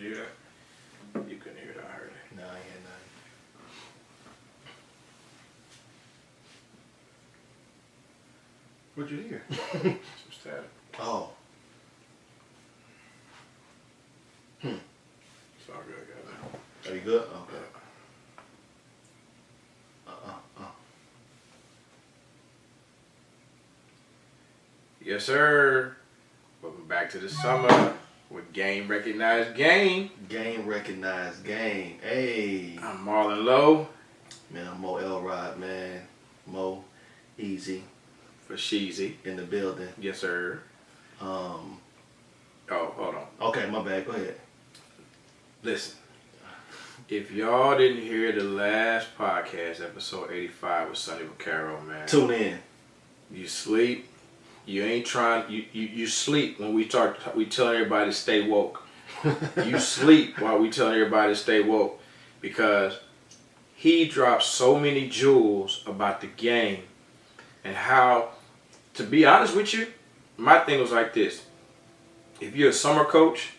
you hear that? You couldn't hear that, I heard it. No, I ain't hear nothing. What'd you hear? Some static. Oh. It's all good, guys. Are you good? Okay. Yes, sir. Welcome back to the summer with Game Recognized Game. Game recognized game. Hey. I'm Marlon Lowe. Man, I'm Mo Elrod, man. Mo Easy For Sheezy. in the building. Yes, sir. Oh, hold on. Okay, my bad. Go ahead. Listen. If y'all didn't hear the last podcast, episode 85 with Sonny Vaccaro, man. Tune in. You sleep. You ain't trying. You sleep when we telling everybody to stay woke. You sleep while we telling everybody to stay woke, because he dropped so many jewels about the game and how. To be honest with you, my thing was like this: if you're a summer coach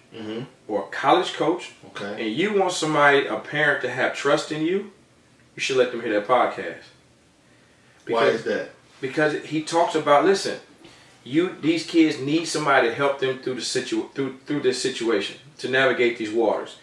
or a college coach, okay, and you want somebody, a parent, to have trust in you, you should let them hear that podcast. Why is that? Because he talks about, listen. These kids need somebody to help them through through this situation, to navigate these waters.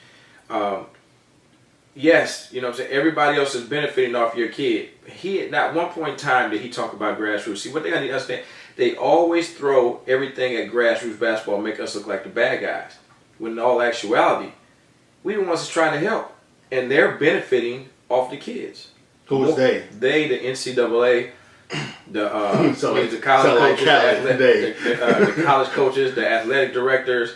Yes, you know what I'm saying, everybody else is benefiting off your kid. He, not one point in time did he talk about grassroots. See, what they gotta understand, they always throw everything at grassroots basketball and make us look like the bad guys. When in all actuality, we the ones that's trying to help. And they're benefiting off the kids. Who is they? They, the NCAA, the college coaches, the athletic directors,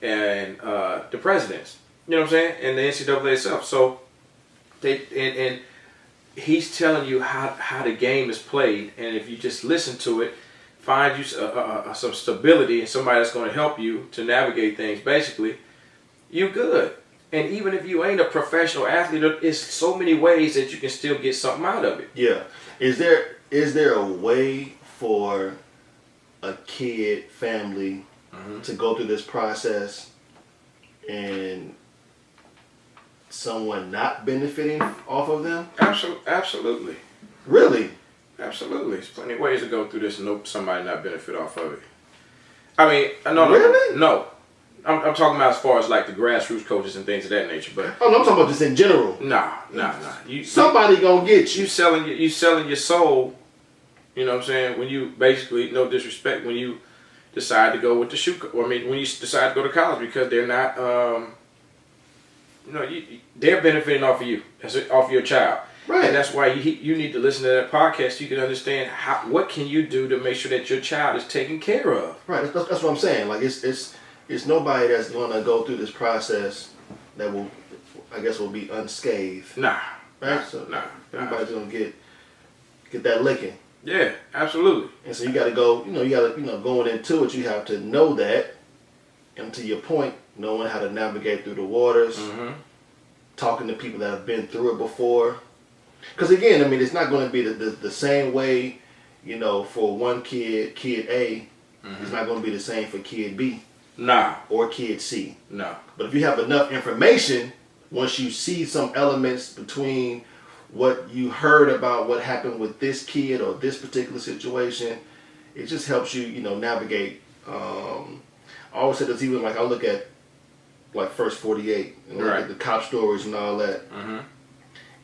and the presidents. You know what I'm saying? And the NCAA itself. So and he's telling you how the game is played, and if you just listen to it, find you some stability and somebody that's going to help you to navigate things. Basically, you're good. And even if you ain't a professional athlete, there's so many ways that you can still get something out of it. Yeah. Is there a way for a kid, family, to go through this process and someone not benefiting off of them? Absolutely. Really? Absolutely. There's plenty of ways to go through this and somebody not benefit off of it. I mean, Really? No. I'm talking about as far as like the grassroots coaches and things of that nature, but Oh no, I'm talking about just in general. Nah. Somebody gonna get you. You selling your soul. You know what I'm saying? When you basically, no disrespect, when you decide to go with the when you decide to go to college, because they're not, they're benefiting off of you, off of your child. Right. And that's why you need to listen to that podcast so you can understand what can you do to make sure that your child is taken care of. Right. That's what I'm saying. Like it's nobody that's gonna go through this process that will be unscathed. Nah. Right. So everybody's gonna get that licking. Yeah, absolutely. And so you got to go, going into it, you have to know that, and to your point, knowing how to navigate through the waters, talking to people that have been through it before. Because again, I mean, it's not going to be the same way, for one kid A, it's not going to be the same for kid B. Nah. Or kid C. No. But if you have enough information, once you see some elements between what you heard about what happened with this kid or this particular situation, it just helps you, navigate. I always say this, even like I look at like First 48 and look at the cop stories and all that.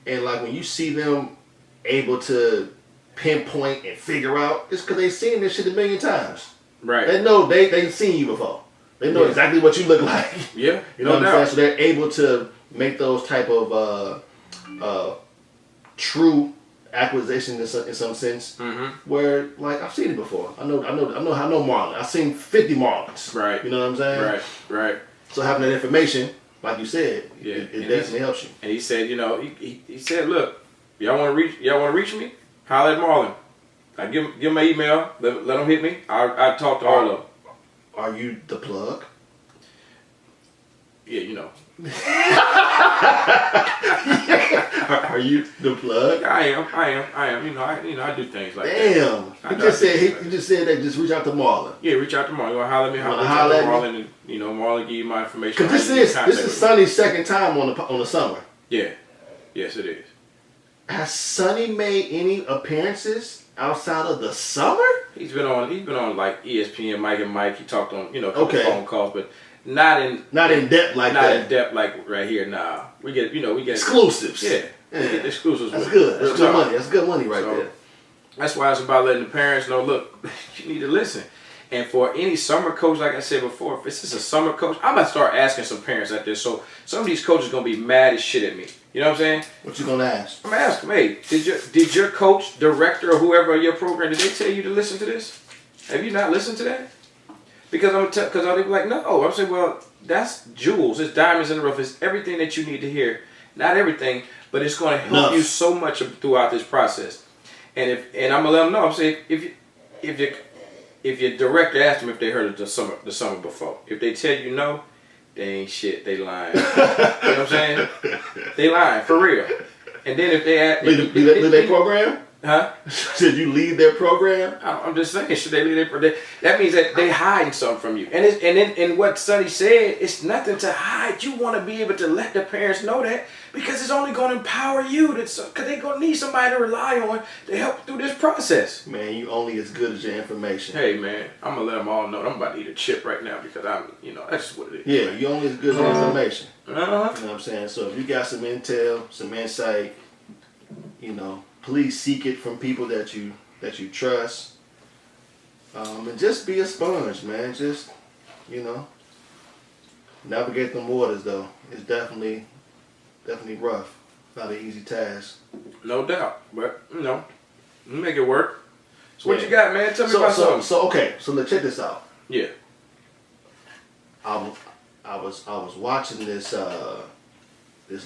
And like when you see them able to pinpoint and figure out, it's because they've seen this shit a million times. Right. They know they've seen you before. They know exactly what you look like. Yeah. You know what I'm saying? So they're able to make those type of true acquisitions in some sense, where like I've seen it before. I know Marlon. I've seen 50 Marlons. Right. You know what I'm saying? Right. So having that information, like you said, it definitely helps you. And he said, he said, look, y'all want to reach me? Holler at Marlon. I give him my email. Let him hit me. I talk to all of them. Are you the plug? Yeah, Are you the plug? I am. I do things like that. Damn. He just said that. Just reach out to Marlon. Yeah, reach out to Marlon. You want to holler at me? Holler at Marlon. And You know, Marlon give you my information. Because this is Sonny's second time on the summer. Yeah. Yes, it is. Has Sonny made any appearances outside of the summer? He's been on like ESPN, Mike and Mike. He talked on, you know, a couple phone calls, but not in depth like that. Not in depth like right here. Nah, we get exclusives. Yeah, we get exclusives. That's good. That's good money. That's good money right there. That's why it's about letting the parents know. Look, you need to listen. And for any summer coach, like I said before, if this is a summer coach, I'm gonna start asking some parents out there. So some of these coaches gonna be mad as shit at me. You know what I'm saying? What you gonna ask? I'm gonna ask them, hey, did your coach, director, or whoever of your program, did they tell you to listen to this? Have you not listened to that? Because I'll be like, no. I'm saying, well, that's jewels. It's diamonds in the rough. It's everything that you need to hear. Not everything, but it's going to help you so much throughout this process. And I'm gonna let them know. I'm saying, if your director asked them if they heard it the summer before, if they tell you no, they ain't shit. They lying. You know what I'm saying? They lying for real. And then if they ask, leave their program. Huh? Should you leave their program? I'm just saying, should they leave their program? That means that they hiding something from you. And what Sonny said, it's nothing to hide. You want to be able to let the parents know that because it's only going to empower you. Because they're going to need somebody to rely on to help through this process. Man, you only as good as your information. Hey, man, I'm going to let them all know. I'm about to eat a chip right now because that's just what it is. Yeah, you only as good as your information. Uh-huh. You know what I'm saying? So if you got some intel, some insight, you know, please seek it from people that you trust, and just be a sponge, man. Just, you know, navigate them waters though. It's definitely rough. Not an easy task. No doubt, but you know, make it work. So what you got, man? Tell me about something. So let's check this out. Yeah. I was watching this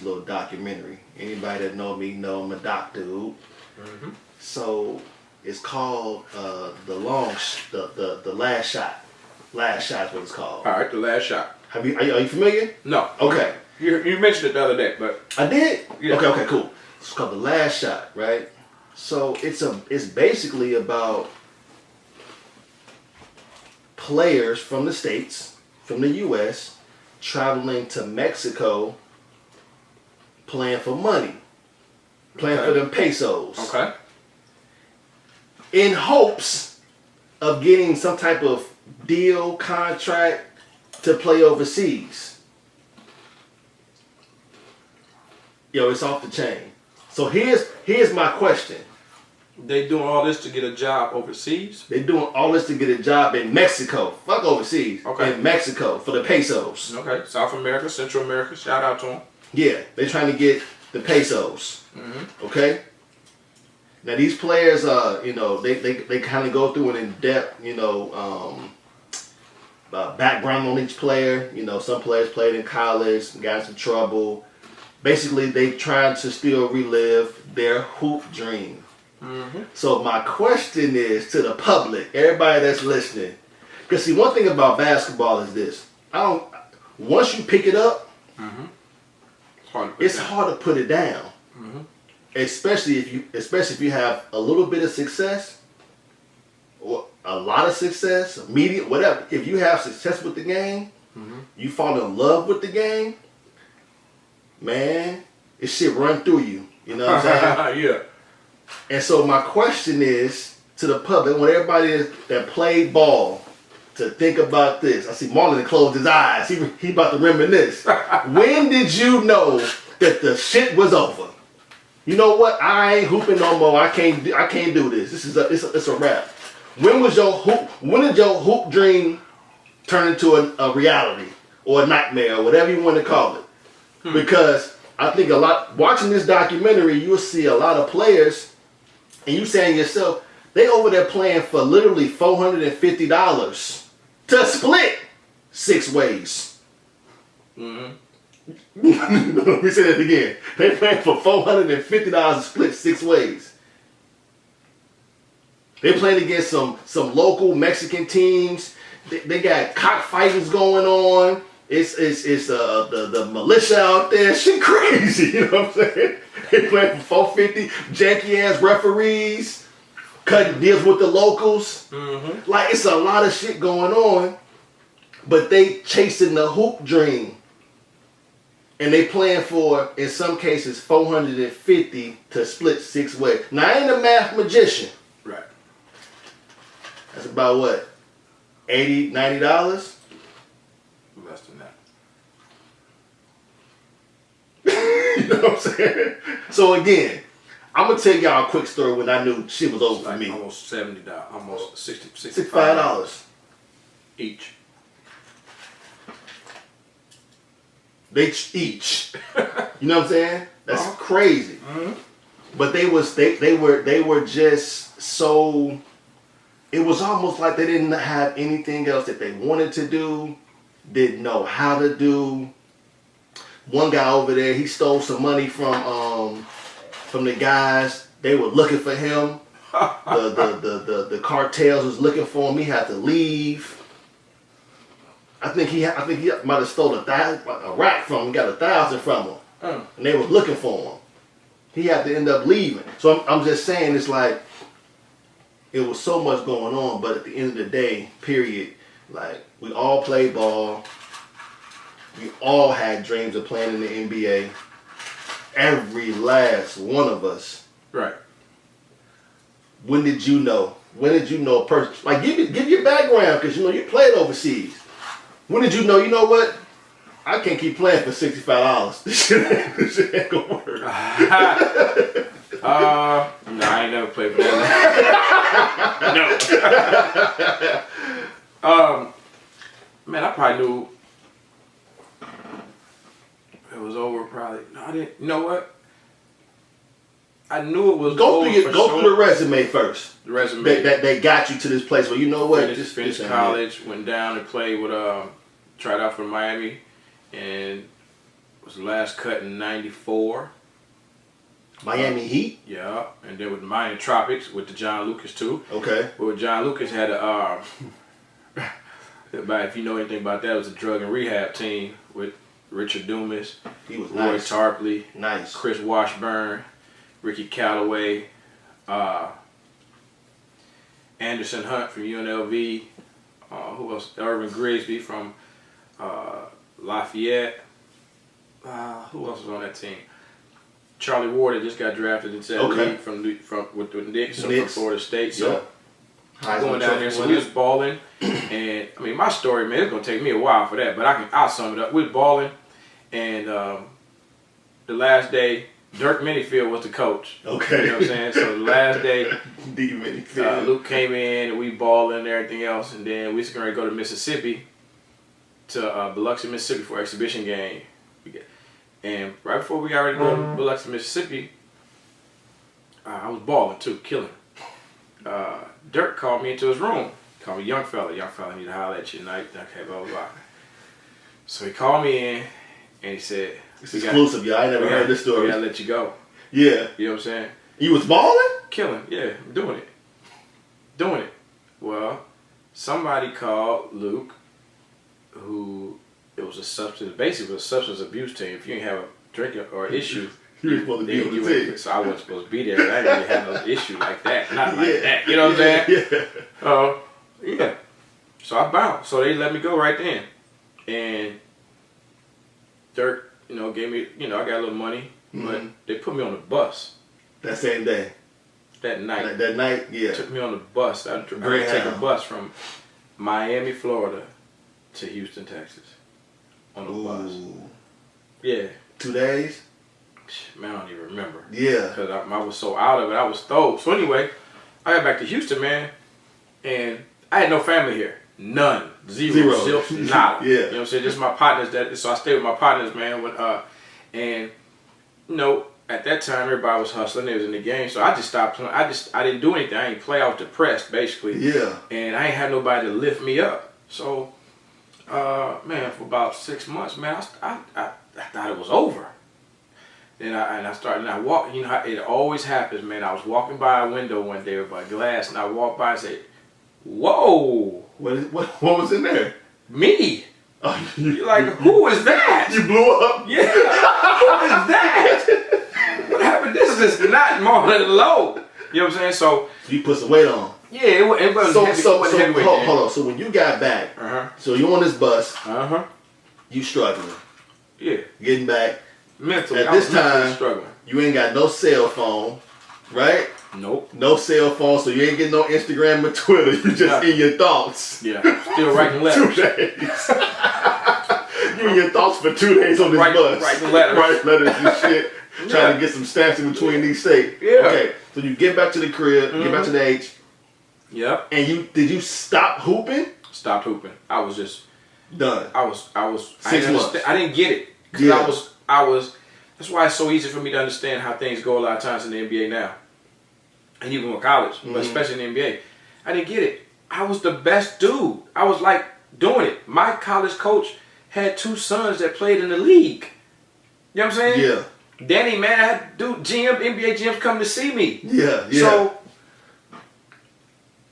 little documentary. Anybody that know me know I'm a doc dude. Mm-hmm. So it's called the Last Shot. Last Shot is what it's called. All right, The Last Shot. Are you familiar? No. Okay. You mentioned it the other day, but I did. Yeah. Okay, cool. It's called The Last Shot, right? So it's basically about players from the States, from the U.S., traveling to Mexico, playing for money. Playing for them pesos. Okay. In hopes of getting some type of deal, contract to play overseas. Yo, it's off the chain. So here's my question. They doing all this to get a job overseas? They doing all this to get a job in Mexico. Fuck overseas. Okay. In Mexico for the pesos. Okay. South America, Central America. Shout out to them. Yeah, they trying to get the pesos. Mm-hmm. Okay. Now these players, you know, they kind of go through an in-depth, you know, background on each player. You know, some players played in college, got in some trouble. Basically, they trying to still relive their hoop dream. Mm-hmm. So my question is to the public, everybody that's listening, because see, one thing about basketball is this: once you pick it up, mm-hmm. it's hard to put it down. Mm-hmm. Especially if you have a little bit of success or a lot of success, medium, whatever. If you have success with the game, mm-hmm. you fall in love with the game, man, it shit run through you. You know what I'm saying? Yeah. And so my question is to the public, when everybody that played ball, to think about this. I see Marlon closed his eyes. He about to reminisce. When did you know that the shit was over? You know what? I ain't hooping no more. I can't do this. It's a wrap. When did your hoop dream turn into a reality or a nightmare or whatever you want to call it? Because I think watching this documentary, you'll see a lot of players, and you saying to yourself, they over there playing for literally $450 to split 6 ways. Mm-hmm. Let me say that again. They playing for $450 to split 6 ways. They playing against some local Mexican teams. They got cockfightings going on. It's the militia out there. Shit crazy. You know what I'm saying? They playing for $450. Janky ass referees. Cutting deals with the locals. Mm-hmm. Like, it's a lot of shit going on. but they chasing the hoop dream. And they playing for, in some cases, 450 to split 6 ways. Now, I ain't a math magician. Right. That's about what? $80, $90? Less than that. You know what I'm saying? So again, I'm gonna tell y'all a quick story when I knew shit was over for me. Almost $70, almost $65 each. They each. You know what I'm saying? That's crazy. Mm-hmm. But they were just so. It was almost like they didn't have anything else that they wanted to do, didn't know how to do. One guy over there, he stole some money from the guys. They were looking for him. The cartels was looking for him. He had to leave. I think he might have stole a rack from him. Got 1,000 from him, and they was looking for him. He had to end up leaving. So I'm just saying, it's like it was so much going on. But at the end of the day, period, like we all played ball. We all had dreams of playing in the NBA. Every last one of us. Right. When did you know? When did you know a person? Like, give your background, because you know you played overseas. When did you know? You know what? I can't keep playing for $65. This shit ain't gonna work. No, I ain't never played for that. No. Man, I probably knew it was over. Probably. No, I didn't. You know what? I knew it was go over. Go through the resume first. The resume that they got you to this place where you know what? Finished college, went down and played with tried out for Miami, and was the last cut in '94. Miami Heat. Yeah, and then with the Miami Tropics with the John Lucas too. Okay. But with John Lucas had a if you know anything about that, it was a drug and rehab team with Richard Dumas, He was Roy nice. Tarpley, Nice. Chris Washburn, Ricky Callaway, Anderson Hunt from UNLV, who else? Irvin Grigsby from Lafayette. Who else was on that team? Charlie Ward that just got drafted into that league from with the Knicks, from Florida State. So going down there, so we was balling, and I mean my story, man, it's gonna take me a while for that, but I'll sum it up. We was balling, and the last day, Dirk Minifield was the coach. Okay. You know what I'm saying? So the last day, Minifield. Luke came in and we balling and everything else, and then we was going to go to Mississippi, to Biloxi, Mississippi for an exhibition game. And right before we got ready to go to Biloxi, Mississippi, I was balling too, killing. Dirk called me into his room. Called me, young fella need to holler at you tonight. Okay, blah, blah, blah. So he called me in and he said, it's exclusive, y'all. I never heard this story. We gotta let you go. Yeah. You know what I'm saying? You was balling? Killing, yeah, I'm doing it. Doing it. Well, somebody called Luke, who it was a substance abuse team. If you didn't have a drink or issue, you were supposed to be on the team. So I wasn't supposed to be there. I didn't really have no issue like that. Not like that. You know what I'm saying? Yeah. Yeah. So I bounced. So they let me go right then. And Dirk, gave me, I got a little money, but they put me on the bus. That same day? That night. That night, yeah. Took me on the bus. I had to take a bus from Miami, Florida to Houston, Texas. On the bus. Yeah. 2 days? Man, I don't even remember. Yeah. Because I was so out of it. I was throwed. So anyway, I got back to Houston, man, and I had no family here. None. Zero. Zilch, nada. Yeah. You know what I'm saying? Just my partners. So I stayed with my partners, man. And at that time everybody was hustling. They was in the game, so I just stopped playing. I didn't do anything. I didn't play. I was depressed, basically. Yeah. And I ain't had nobody to lift me up. So, man, for about 6 months, man, I thought it was over. Then I walked. You know how it always happens, man. I was walking by a window one day by glass, and I walked by and said, "Whoa! What was in there?" Me. You're like, who is that? You blew up? Yeah. Who is that? What happened? This is not more than low. You know what I'm saying? So you put some weight on. Yeah, it wasn't heavyweight. Hold on. So when you got back, so you on this bus, you struggling. Yeah. Getting back. Mentally. At this time, struggling. You ain't got no cell phone, right? Nope. No cell phone, so you ain't getting no Instagram or Twitter. You just in your thoughts. Yeah. Still writing letters. 2 days. You in your thoughts for 2 days on this bus. Writing letters. Writing letters and shit. Trying to get some stamps in between these states. Yeah. Okay, so you get back to the crib, get back to the H. Yep. And did you stop hooping? Stopped hooping. I was just done. I was 6 months. I didn't get it. Cause I was that's why it's so easy for me to understand how things go a lot of times in the NBA now. And even with college, but especially in the NBA. I didn't get it. I was the best dude. I was like doing it. My college coach had 2 sons that played in the league. You know what I'm saying? Yeah. Danny, man, I had NBA GMs come to see me. Yeah. So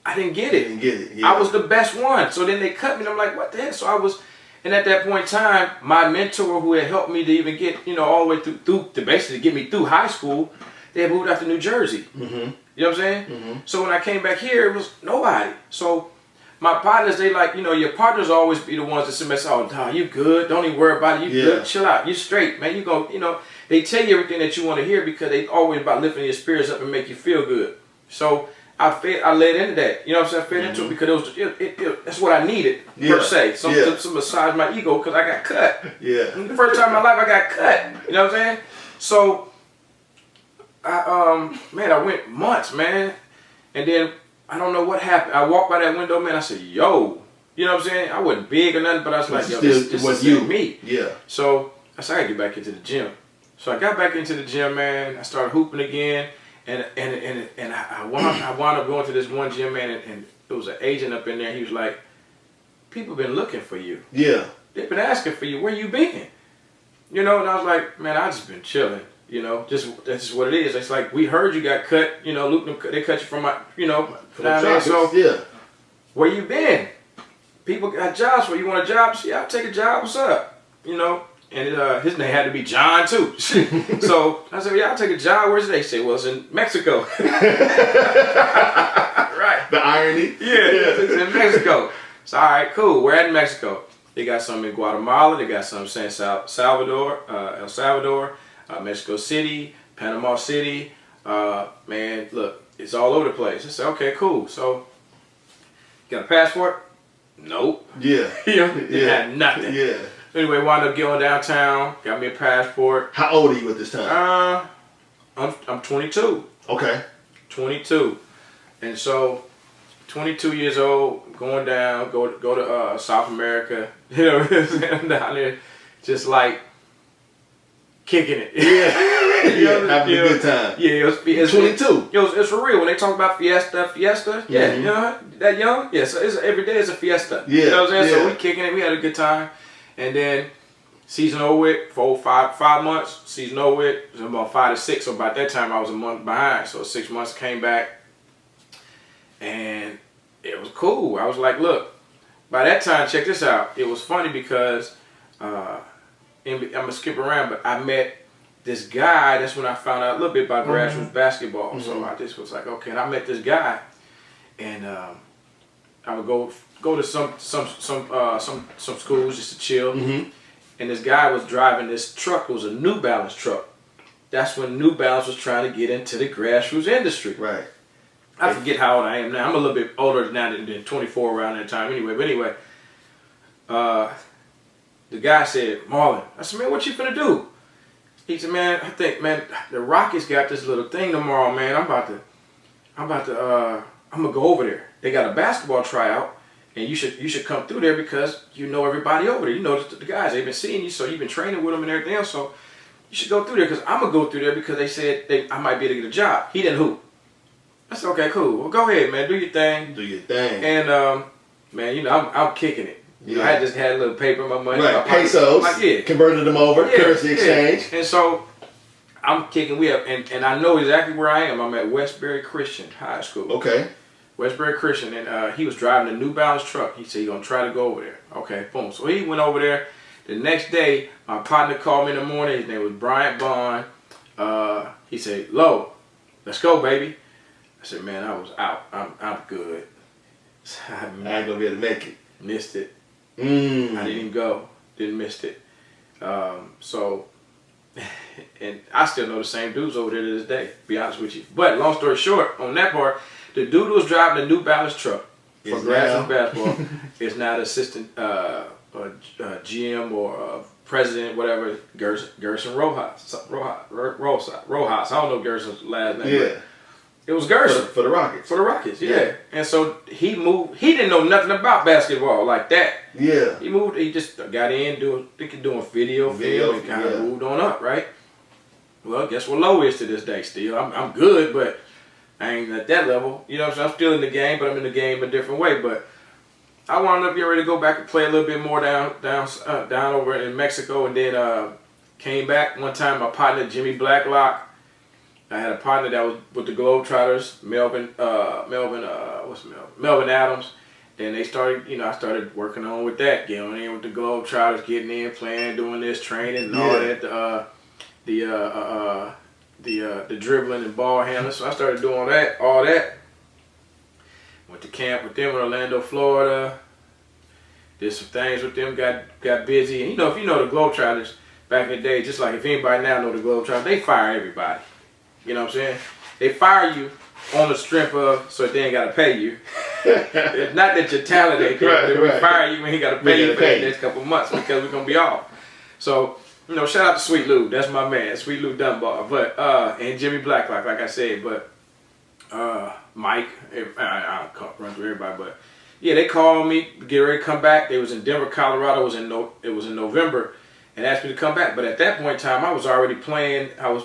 I didn't get it. Yeah. I was the best one. So then they cut me and I'm like, what the heck? So I was, and at that point in time, my mentor who had helped me to even get, all the way through to basically get me through high school, they had moved out to New Jersey. Mm-hmm. You know what I'm saying? Mm-hmm. So when I came back here, it was nobody. So my partners, they like, your partners always be the ones that say, oh, dog, you good. Don't even worry about it. You good. Chill out. You straight, man. You go, they tell you everything that you want to hear because they always about lifting your spirits up and make you feel good. So I led into that. You know what I'm saying? I fed into it because that's what I needed, per se. To massage my ego because I got cut. Yeah. The first time in my life I got cut. You know what I'm saying? So I went months, man. And then I don't know what happened. I walked by that window, man. I said, yo. You know what I'm saying? I wasn't big or nothing, but I was like, yo, this is me. Yeah. So I said, I gotta get back into the gym. So I got back into the gym, man. I started hooping again. And I wound up going to this one gym, man, and there was an agent up in there. He was like, people been looking for you. Yeah. They've been asking for you. Where you been? And I was like, man, I just been chilling. That's just what it is. It's like, we heard you got cut. They cut you from my, So, where you been? People got jobs for you. Want a job? Yeah, I'll take a job. What's up? And his name had to be John too. So I said, yeah, I'll take a job. Where's it? They say, well, it's in Mexico. Right. The irony. Yeah, it's in Mexico. So all right, cool. We're at Mexico. They got some in Guatemala. They got some in San Salvador, El Salvador, Mexico City, Panama City. Man, look, it's all over the place. I said, okay, cool. So, got a passport? Nope. Yeah. Had nothing. Yeah. Anyway, wound up going downtown, got me a passport. How old are you at this time? I'm 22. Okay. 22. And so, 22 years old, going down, go to South America, I'm down there, just like kicking it. Yeah. Having a good time. Yeah, it's 22. It's for real. When they talk about fiesta, yeah, that young, yeah, so every day is a fiesta. Yeah. You know what I'm saying? Yeah. So we kicking it, we had a good time. And then season over with for 5 months. Season over with, it was about 5 to 6. So by that time I was a month behind. So 6 months came back, and it was cool. I was like, look. By that time, check this out. It was funny because I'm gonna skip around, but I met this guy. That's when I found out a little bit about grassroots basketball. So I just was like, okay. And I met this guy, and I would go to some schools just to chill. And this guy was driving this truck. It was a New Balance truck. That's when New Balance was trying to get into the grassroots industry. Right. I forget how old I am now. I'm a little bit older now than 24 around that time. Anyway, the guy said, Marlon. I said, man, what you finna do? He said, man, I think, man, the Rockets got this little thing tomorrow, man. I'm gonna go over there. They got a basketball tryout. And you should come through there because you know everybody over there. You know the guys. They've been seeing you, so you've been training with them and everything else. So you should go through there because I'm going to go through there because they said I might be able to get a job. He didn't hoop. I said, okay, cool. Well, go ahead, man. Do your thing. Do your thing. And, man, I'm kicking it. I just had a little paper in my money. Right, pesos. Like, converted them over, currency exchange. And so I'm kicking. And I know exactly where I am. I'm at Westbury Christian High School. Okay. Westbury Christian, and he was driving a New Balance truck. He said he's going to try to go over there. Okay, boom. So he went over there. The next day, my partner called me in the morning. His name was Bryant Bond. He said, Lo, let's go, baby. I said, man, I was out. I'm good. I ain't gonna be able to make it. Missed it. I Mm. didn't even go. Didn't miss it. So, and I still know the same dudes over there to this day, to be honest with you. But long story short, on that part, the dude who was driving the New Balance truck for grassroots basketball is now the assistant GM or president, whatever, Gerson Rojas. Rojas. I don't know Gerson's last name. Yeah. It was Gerson. For the Rockets. For the Rockets, yeah. Yeah. And so he moved. He didn't know nothing about basketball like that. Yeah. He moved. He just got in doing video film, and kind of moved on up, right? Well, guess what Low is to this day. Still, I'm good, but I ain't at that level. You know what I'm saying? I'm still in the game, but I'm in the game a different way. But I wound up getting ready to go back and play a little bit more down over in Mexico, and then came back one time. My partner Jimmy Blacklock. I had a partner that was with the Globetrotters, Melvin Adams, and they started, I started working on with that, getting in with the Globetrotters, getting in, playing, doing this, training, and all that, the dribbling and ball handling. So I started doing all that. Went to camp with them in Orlando, Florida. Did some things with them, got busy. And if you know the Globetrotters back in the day, just like if anybody now know the Globetrotters, they fire everybody. You know what I'm saying? They fire you on the strength of so they ain't got to pay you. It's not that you're talented. They fire you when he got to pay you for the next couple months because we're going to be off. So, shout out to Sweet Lou. That's my man, Sweet Lou Dunbar. But, and Jimmy Blacklock, like I said. But, Mike, I'll run through everybody. But, yeah, they called me, get ready to come back. They was in Denver, Colorado. It was in November. And asked me to come back, but at that point in time, I was already playing. I was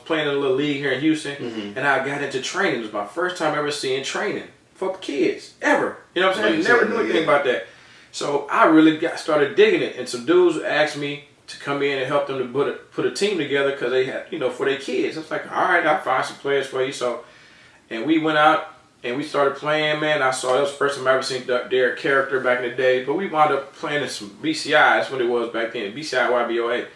playing in a little league here in Houston, and I got into training. It was my first time ever seeing training for kids ever. You know what I'm saying? Never knew anything about that. So I really started digging it, and some dudes asked me to come in and help them to put a team together because they had for their kids. I was like, all right, I'll find some players for you. So, and we went out. And we started playing, man. I saw that was the first time I ever seen Derek Character back in the day. But we wound up playing in some BCI. That's what it was back then, BCI YBOA.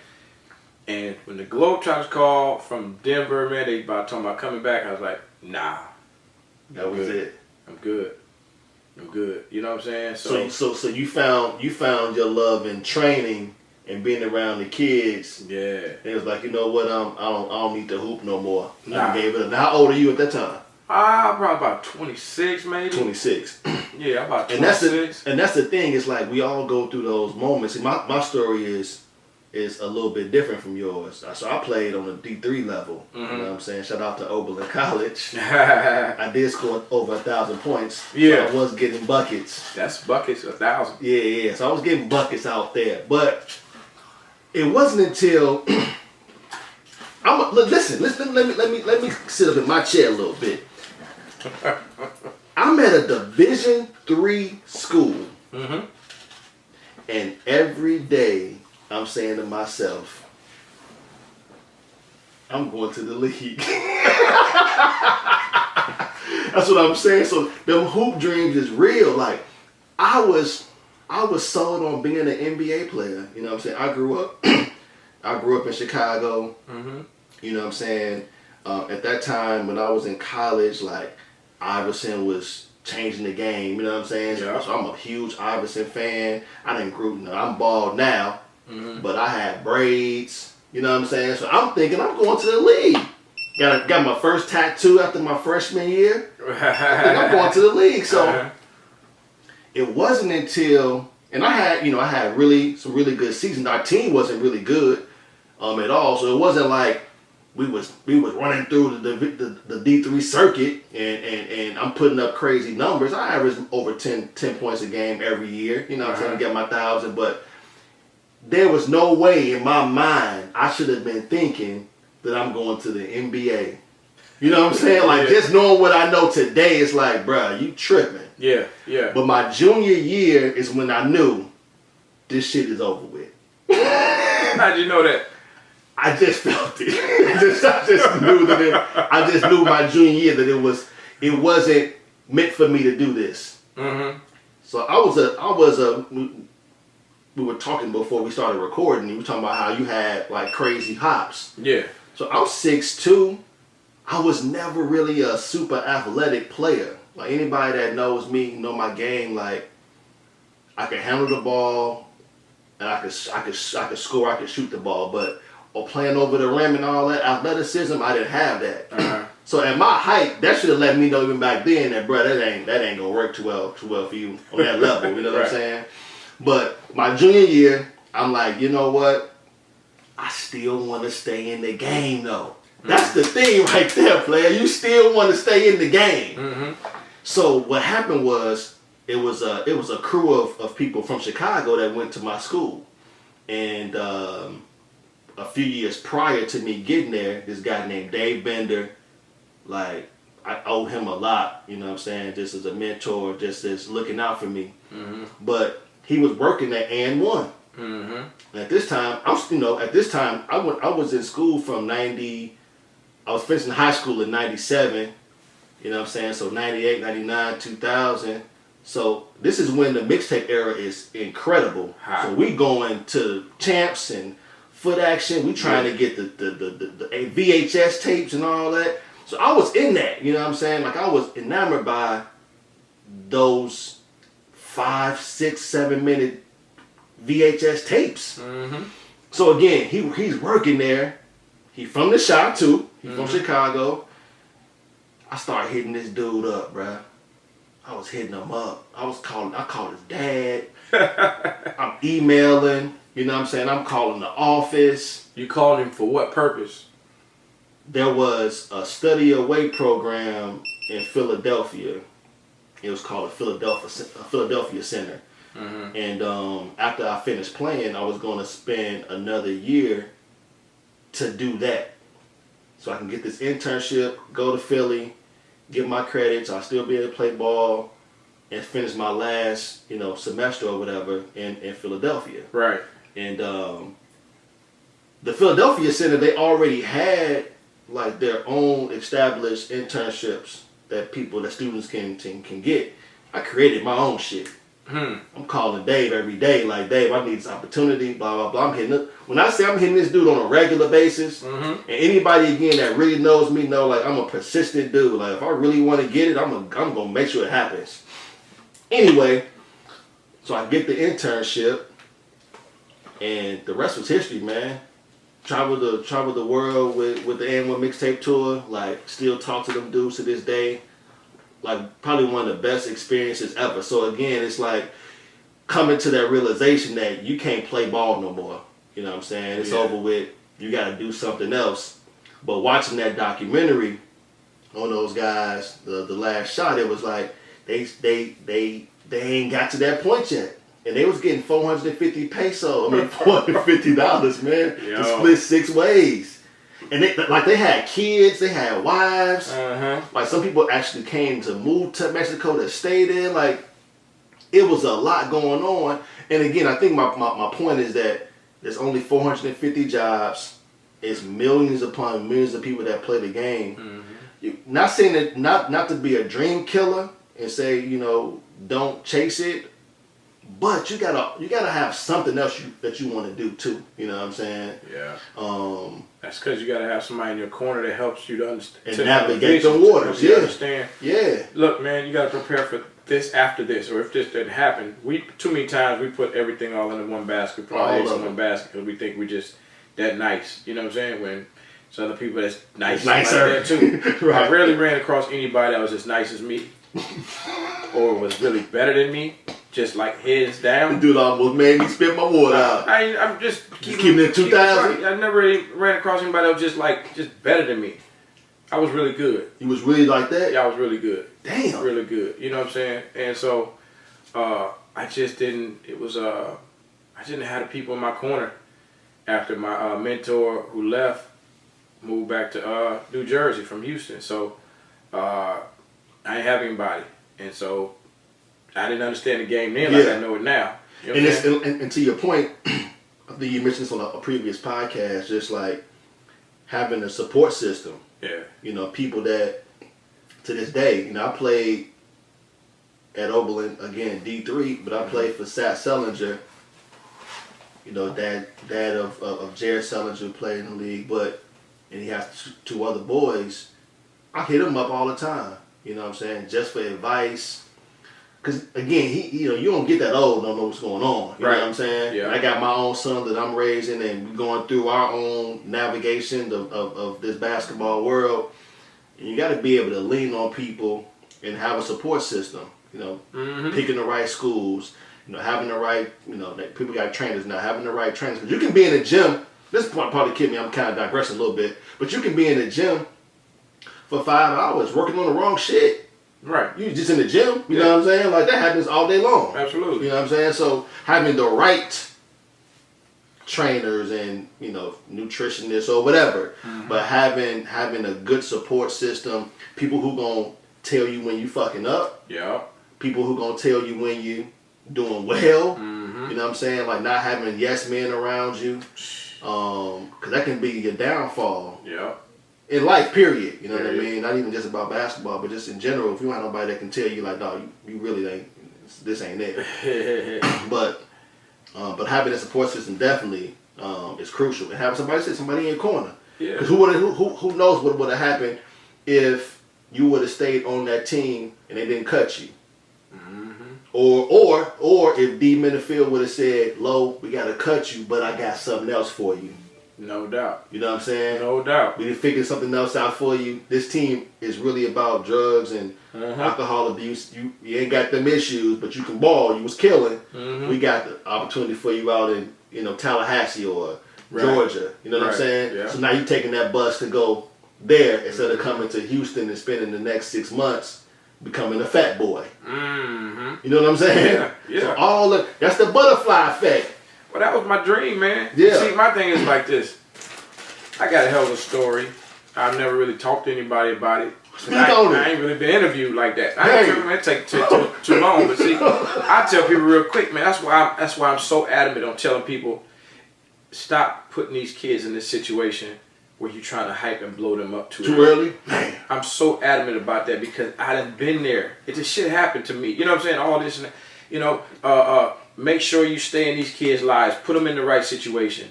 And when the Globetrotters called from Denver, man, they about talking about coming back. I was like, nah. That was it. I'm good. You know what I'm saying? So you found your love in training and being around the kids. Yeah. And it was like, you know what? I don't need to hoop no more. Nah. I gave it up. Now, how old are you at that time? Probably about 26, maybe. 26. Yeah, about 26. And that's the thing. It's like we all go through those moments. See, my story is a little bit different from yours. So I played on a D3 level. You know what I'm saying? Shout out to Oberlin College. I did score over 1,000 points. Yeah. So I was getting buckets. That's buckets, 1,000. Yeah. So I was getting buckets out there. But it wasn't until listen. Let me sit up in my chair a little bit. I'm at a Division III school, and every day I'm saying to myself, I'm going to the league. That's what I'm saying. So them hoop dreams is real. Like I was sold on being an NBA player. You know what I'm saying? I grew up in Chicago. You know what I'm saying? At that time when I was in college, like Iverson was changing the game, you know what I'm saying? Yeah. So I'm a huge Iverson fan. I didn't grow, I'm bald now, but I had braids, you know what I'm saying? So I'm thinking I'm going to the league. Got my first tattoo after my freshman year. I think I'm going to the league. So it wasn't until, and I had some really good seasons. Our team wasn't really good at all. So it wasn't like we was running through the D3 circuit and I'm putting up crazy numbers. I averaged over 10 points a game every year. You know what I'm saying? To get my 1,000, but there was no way in my mind I should have been thinking that I'm going to the NBA. You know what I'm saying? Like just knowing what I know today, it's like, bruh, you tripping. Yeah. But my junior year is when I knew this shit is over with. How'd you know that? I just felt it. I just knew my junior year that it wasn't meant for me to do this. So we were talking before we started recording. You were talking about how you had like crazy hops. Yeah. So I'm 6'2". I was never really a super athletic player. Like anybody that knows me, know my game. Like I can handle the ball, and I could score. I could shoot the ball, but playing over the rim and all that athleticism, I didn't have that. Uh-huh. So at my height, that should have let me know even back then that, bro, that ain't gonna work too well for you on that level. You know what I'm saying? But my junior year, I'm like, you know what? I still want to stay in the game though. That's the thing right there, player. You still want to stay in the game. Mm-hmm. So what happened was it was a crew of people from Chicago that went to my school, and a few years prior to me getting there, this guy named Dave Bender, like I owe him a lot. You know what I'm saying? Just as a mentor, just as looking out for me. Mm-hmm. But he was working at AN1. Mm-hmm. And at this time, I was in school from 90. I was finishing high school in 97, you know what I'm saying? So 98, 99, 2000. So this is when the mixtape era is incredible. Hot. So we going to champs and foot action. We trying to get the VHS tapes and all that. So I was in that, you know what I'm saying? Like I was enamored by those 5, 6, 7 minute VHS tapes. Mm-hmm. So again, he's working there. He from the shop too. He from Chicago. I started hitting this dude up, bruh. I was hitting him up. I called his dad. I'm emailing. You know what I'm saying? I'm calling the office. You called him for what purpose? There was a study away program in Philadelphia. It was called a Philadelphia Center. Mm-hmm. And after I finished playing, I was going to spend another year to do that. So I can get this internship, go to Philly, get my credits, I'll still be able to play ball, and finish my last, semester or whatever in Philadelphia. Right. And the Philadelphia Center, they already had like their own established internships that students can get. I created my own shit. I'm calling Dave every day, like, Dave, I need this opportunity, blah, blah, blah. When I say I'm hitting this dude on a regular basis, and anybody, again, that really knows me know, like, I'm a persistent dude. Like, if I really want to get it, I'm going to make sure it happens. Anyway, so I get the internship, and the rest was history, man. Traveled the world with the AN1 mixtape tour, like, still talk to them dudes to this day. Like, probably one of the best experiences ever. So again, it's like coming to that realization that you can't play ball no more. You know what I'm saying? It's over with. You got to do something else. But watching that documentary on those guys, the last shot, it was like they ain't got to that point yet. And they was getting $450, $450, man, to split 6 ways. And they had kids, they had wives. Like some people actually came to move to Mexico to stay there. Like it was a lot going on. And again, I think my point is that there's only 450 jobs. It's millions upon millions of people that play the game. Not saying that not to be a dream killer and say, don't chase it. But you gotta have something else that you want to do too. You know what I'm saying? Yeah. That's because you gotta have somebody in your corner that helps you to understand and navigate the waters. Yeah. Understand. Yeah. Look, man, you gotta prepare for this after this, or if this didn't happen. Too many times we put everything all into one basket, put all eggs in one basket because we think we just that nice. You know what I'm saying? When there's other people that's nice nicer like that too. Right. I rarely ran across anybody that was as nice as me, or was really better than me. Just like heads down. The dude almost made me spit my water out. I'm just keeping it 2,000. I never really ran across anybody that was just better than me. I was really good. You was really like that? Yeah, I was really good. Damn. Really good. You know what I'm saying? And so I just didn't. It was I didn't have the people in my corner after my mentor who left moved back to New Jersey from Houston. So I didn't have anybody, and so. I didn't understand the game then like I know it now. You know and to your point, I think you mentioned this on a previous podcast, just like having a support system. Yeah. People that to this day, I played at Oberlin, again, D3, but I played for Sat Sellinger, dad of Jared Sellinger who played in the league, and he has 2 other boys. I hit him up all the time. You know what I'm saying? Just for advice. Because, again, you don't get that old, don't know what's going on. You know what I'm saying? Yeah. I got my own son that I'm raising, and we're going through our own navigation of this basketball world. And you got to be able to lean on people and have a support system. You know, picking the right schools, you know, having the right, you know, people got trainers now, having the right trainers. Because you can be in the gym, this part probably kid me, I'm kind of digressing a little bit, but you can be in the gym for 5 hours working on the wrong shit. Right. You just in the gym, you know what I'm saying? Like, that happens all day long. Absolutely. You know what I'm saying? So having the right trainers and, you know, nutritionists or whatever, but having a good support system, people who gonna tell you when you fucking up. Yeah. People who gonna tell you when you doing well. You know what I'm saying? Like, not having yes men around you. Cause that can be your downfall. Yeah. In life, period. You know what I mean? Not even just about basketball, but just in general. If you don't have nobody that can tell you, like, no, you really ain't, this ain't it. But having a support system definitely is crucial. And having somebody in your corner. Yeah. Because who knows what would have happened if you would have stayed on that team and they didn't cut you. Or if D Minifield would have said, Lo, we gotta cut you, but I got something else for you. No doubt. You know what I'm saying? No doubt. We done figured something else out for you. This team is really about drugs and alcohol abuse. You ain't got them issues, but you can ball. You was killing. We got the opportunity for you out in, you know, Tallahassee or Georgia. You know what I'm saying? Yeah. So now you taking that bus to go there instead of coming to Houston and spending the next 6 months becoming a fat boy. You know what I'm saying? Yeah. So that's the butterfly effect. Well, that was my dream, man. Yeah. See, my thing is like this. I got a hell of a story. I've never really talked to anybody about it. I ain't really been interviewed like that. I ain't really take too long, but see, I tell people real quick, man. That's why I'm so adamant on telling people, stop putting these kids in this situation where you're trying to hype and blow them up too early. Man, I'm so adamant about that because I done been there. This shit happened to me. You know what I'm saying? All this, and you know, make sure you stay in these kids' lives. Put them in the right situation.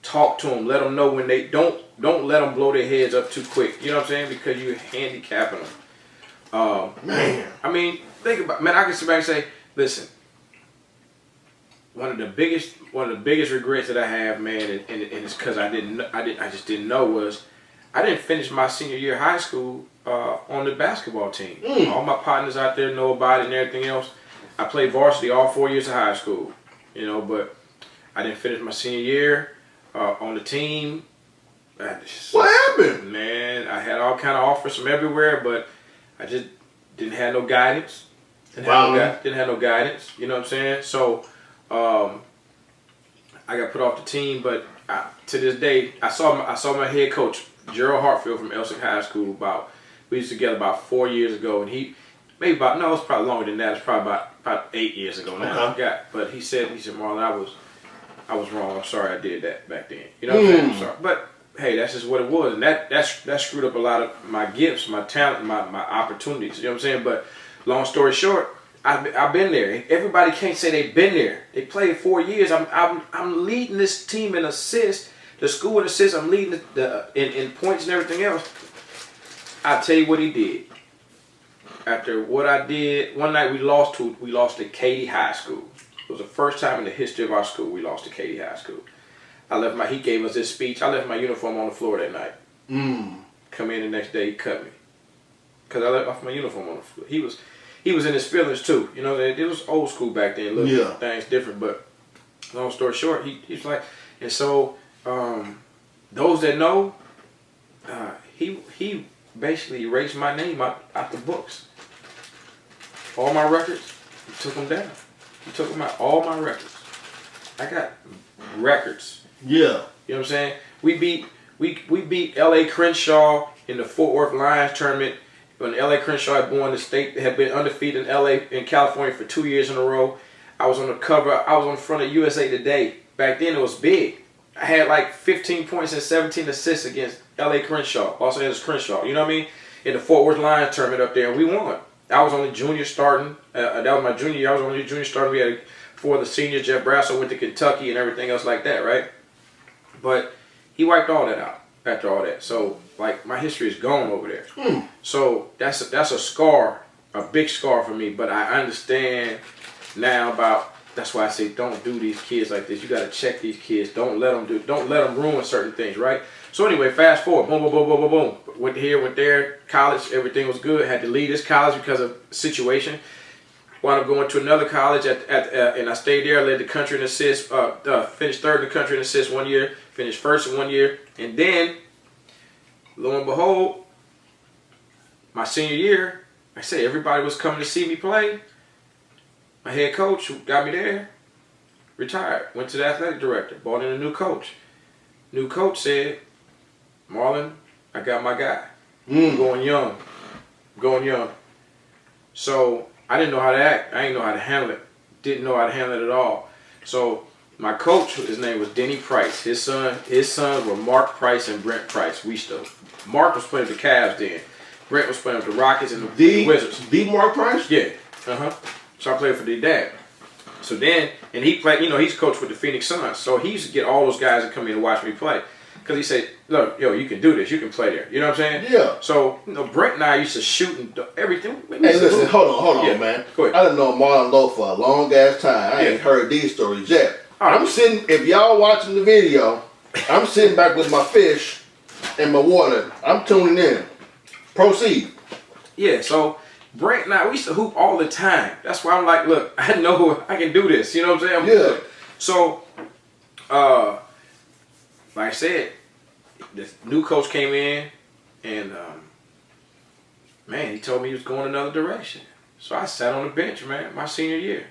Talk to them. Let them know when they don't let them blow their heads up too quick. You know what I'm saying? Because you're handicapping them. Man, I mean, think about, man. I can sit back and say, listen. One of the biggest regrets that I have, man, and it's because I just didn't know, was I didn't finish my senior year of high school on the basketball team. All my partners out there know about it and everything else. I played varsity all 4 years of high school, you know, but I didn't finish my senior year on the team. What happened? Man, I had all kind of offers from everywhere, but I just didn't have no guidance. Didn't have no guidance. You know what I'm saying? So I got put off the team, but to this day, I saw my head coach Gerald Hartfield from Elsing High School. We was together about 4 years ago, and it's probably longer than that. It's probably about 8 years ago now. I forgot, but he said, Marlon, I was wrong. I'm sorry I did that back then. You know what I'm saying? I'm sorry, but hey, that's just what it was, and that screwed up a lot of my gifts, my talent, my opportunities. You know what I'm saying? But long story short, I've been there. Everybody can't say they've been there. They played 4 years. I'm leading this team in assists, the school in assists. I'm leading in points and everything else. I'll tell you what he did. After what I did, one night we lost to Katy High School. It was the first time in the history of our school we lost to Katy High School. He gave us this speech. I left my uniform on the floor that night. Come in the next day, he cut me. Because I left my uniform on the floor. He was in his feelings too. You know, it was old school back then. Things different. But long story short, he's like, and so those that know, he basically erased my name out the books. All my records, he took them down. He took them out. All my records. I got records. Yeah. You know what I'm saying? We beat L.A. Crenshaw in the Fort Worth Lions tournament. When L.A. Crenshaw had won the state, had been undefeated in California for 2 years in a row. I was on the cover. I was on the front of USA Today. Back then, it was big. I had like 15 points and 17 assists against L.A. Crenshaw, Los Angeles Crenshaw. You know what I mean? In the Fort Worth Lions tournament up there, and we won. I was only junior starting. That was my junior year. I was only junior starting. We had 4 of the seniors. Jeff Brasso went to Kentucky and everything else like that, right? But he wiped all that out. after all that. So like my history is gone over there. So that's a scar, a big scar for me. But I understand now about. That's why I say don't do these kids like this. You got to check these kids. Don't let them ruin certain things, right? So anyway, fast forward, boom, boom, boom, boom, boom, boom. Went here, went there, college, everything was good. Had to leave this college because of situation. Wound up going to another college and I stayed there. I led the country in assists. Finished third in the country in assists 1 year. Finished first in 1 year, and then, lo and behold, my senior year, I say everybody was coming to see me play. My head coach who got me there retired. Went to the athletic director. Brought in a new coach. New coach said, Marlon, I got my guy. I'm going young. So I didn't know how to act. I didn't know how to handle it. Didn't know how to handle it at all. So my coach, his name was Denny Price. His sons were Mark Price and Brent Price. Mark was playing with the Cavs then. Brent was playing with the Rockets and the Wizards. The Mark Price? Yeah. So I played for the dad. So then, and he played, he's coached with the Phoenix Suns. So he used to get all those guys to come in and watch me play. Because he said, look, you can do this. You can play there. You know what I'm saying? Yeah. So, Brent and I used to shoot and everything. Hey, listen, hold on, man. Go ahead. I done known Marlon Lowe for a long ass time. I ain't heard these stories yet. Right. I'm sitting, if y'all watching the video, I'm sitting back with my fish and my water. I'm tuning in. Proceed. Yeah, so Brent and I, we used to hoop all the time. That's why I'm like, look, I know I can do this. You know what I'm saying? I'm good. So, like I said, this new coach came in and, man, he told me he was going another direction. So I sat on the bench, man, my senior year.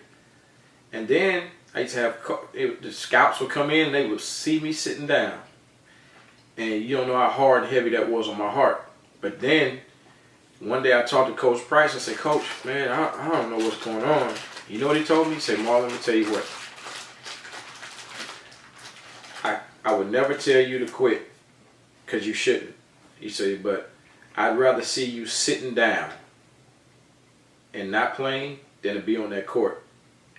And then I used to have, the scouts would come in and they would see me sitting down. And you don't know how hard and heavy that was on my heart. But then, one day I talked to Coach Price. I said, Coach, man, I don't know what's going on. You know what he told me? He said, Marlon, let me tell you what. I would never tell you to quit because you shouldn't. He said, but I'd rather see you sitting down and not playing than to be on that court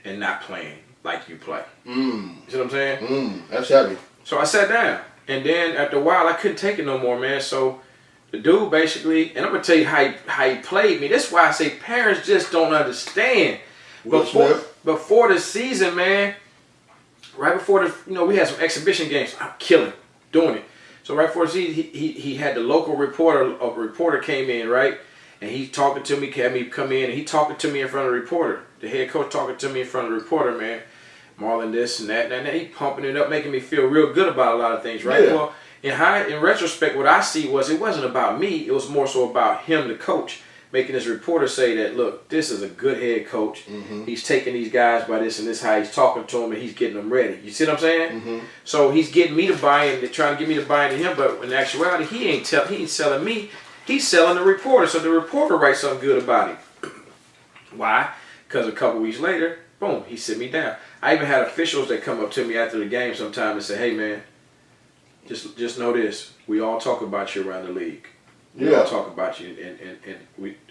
and not playing like you play. You see what I'm saying? That's heavy. So I sat down. And then after a while, I couldn't take it no more, man. So the dude basically, and I'm going to tell you how he played me. That's why I say parents just don't understand. Before the season, man, right before we had some exhibition games. I'm killing, doing it. So right before the season, he had the local reporter, a reporter came in, right? And he talking to me, had me come in, and he talking to me in front of the reporter. The head coach talking to me in front of the reporter, man. Marlon this and that, and he pumping it up, making me feel real good about a lot of things, right? Yeah. Well, in retrospect, what I see was it wasn't about me. It was more so about him, the coach, making this reporter say that, look, this is a good head coach. He's taking these guys by this and this, how he's talking to them, and he's getting them ready. You see what I'm saying? So he's getting me to buy in, trying to get me to buy into him, but in actuality, he ain't selling me. He's selling the reporter, so the reporter writes something good about him. Why? Because a couple weeks later, boom, he sit me down. I even had officials that come up to me after the game sometime and say, hey, man, just know this. We all talk about you around the league. We all talk about you, and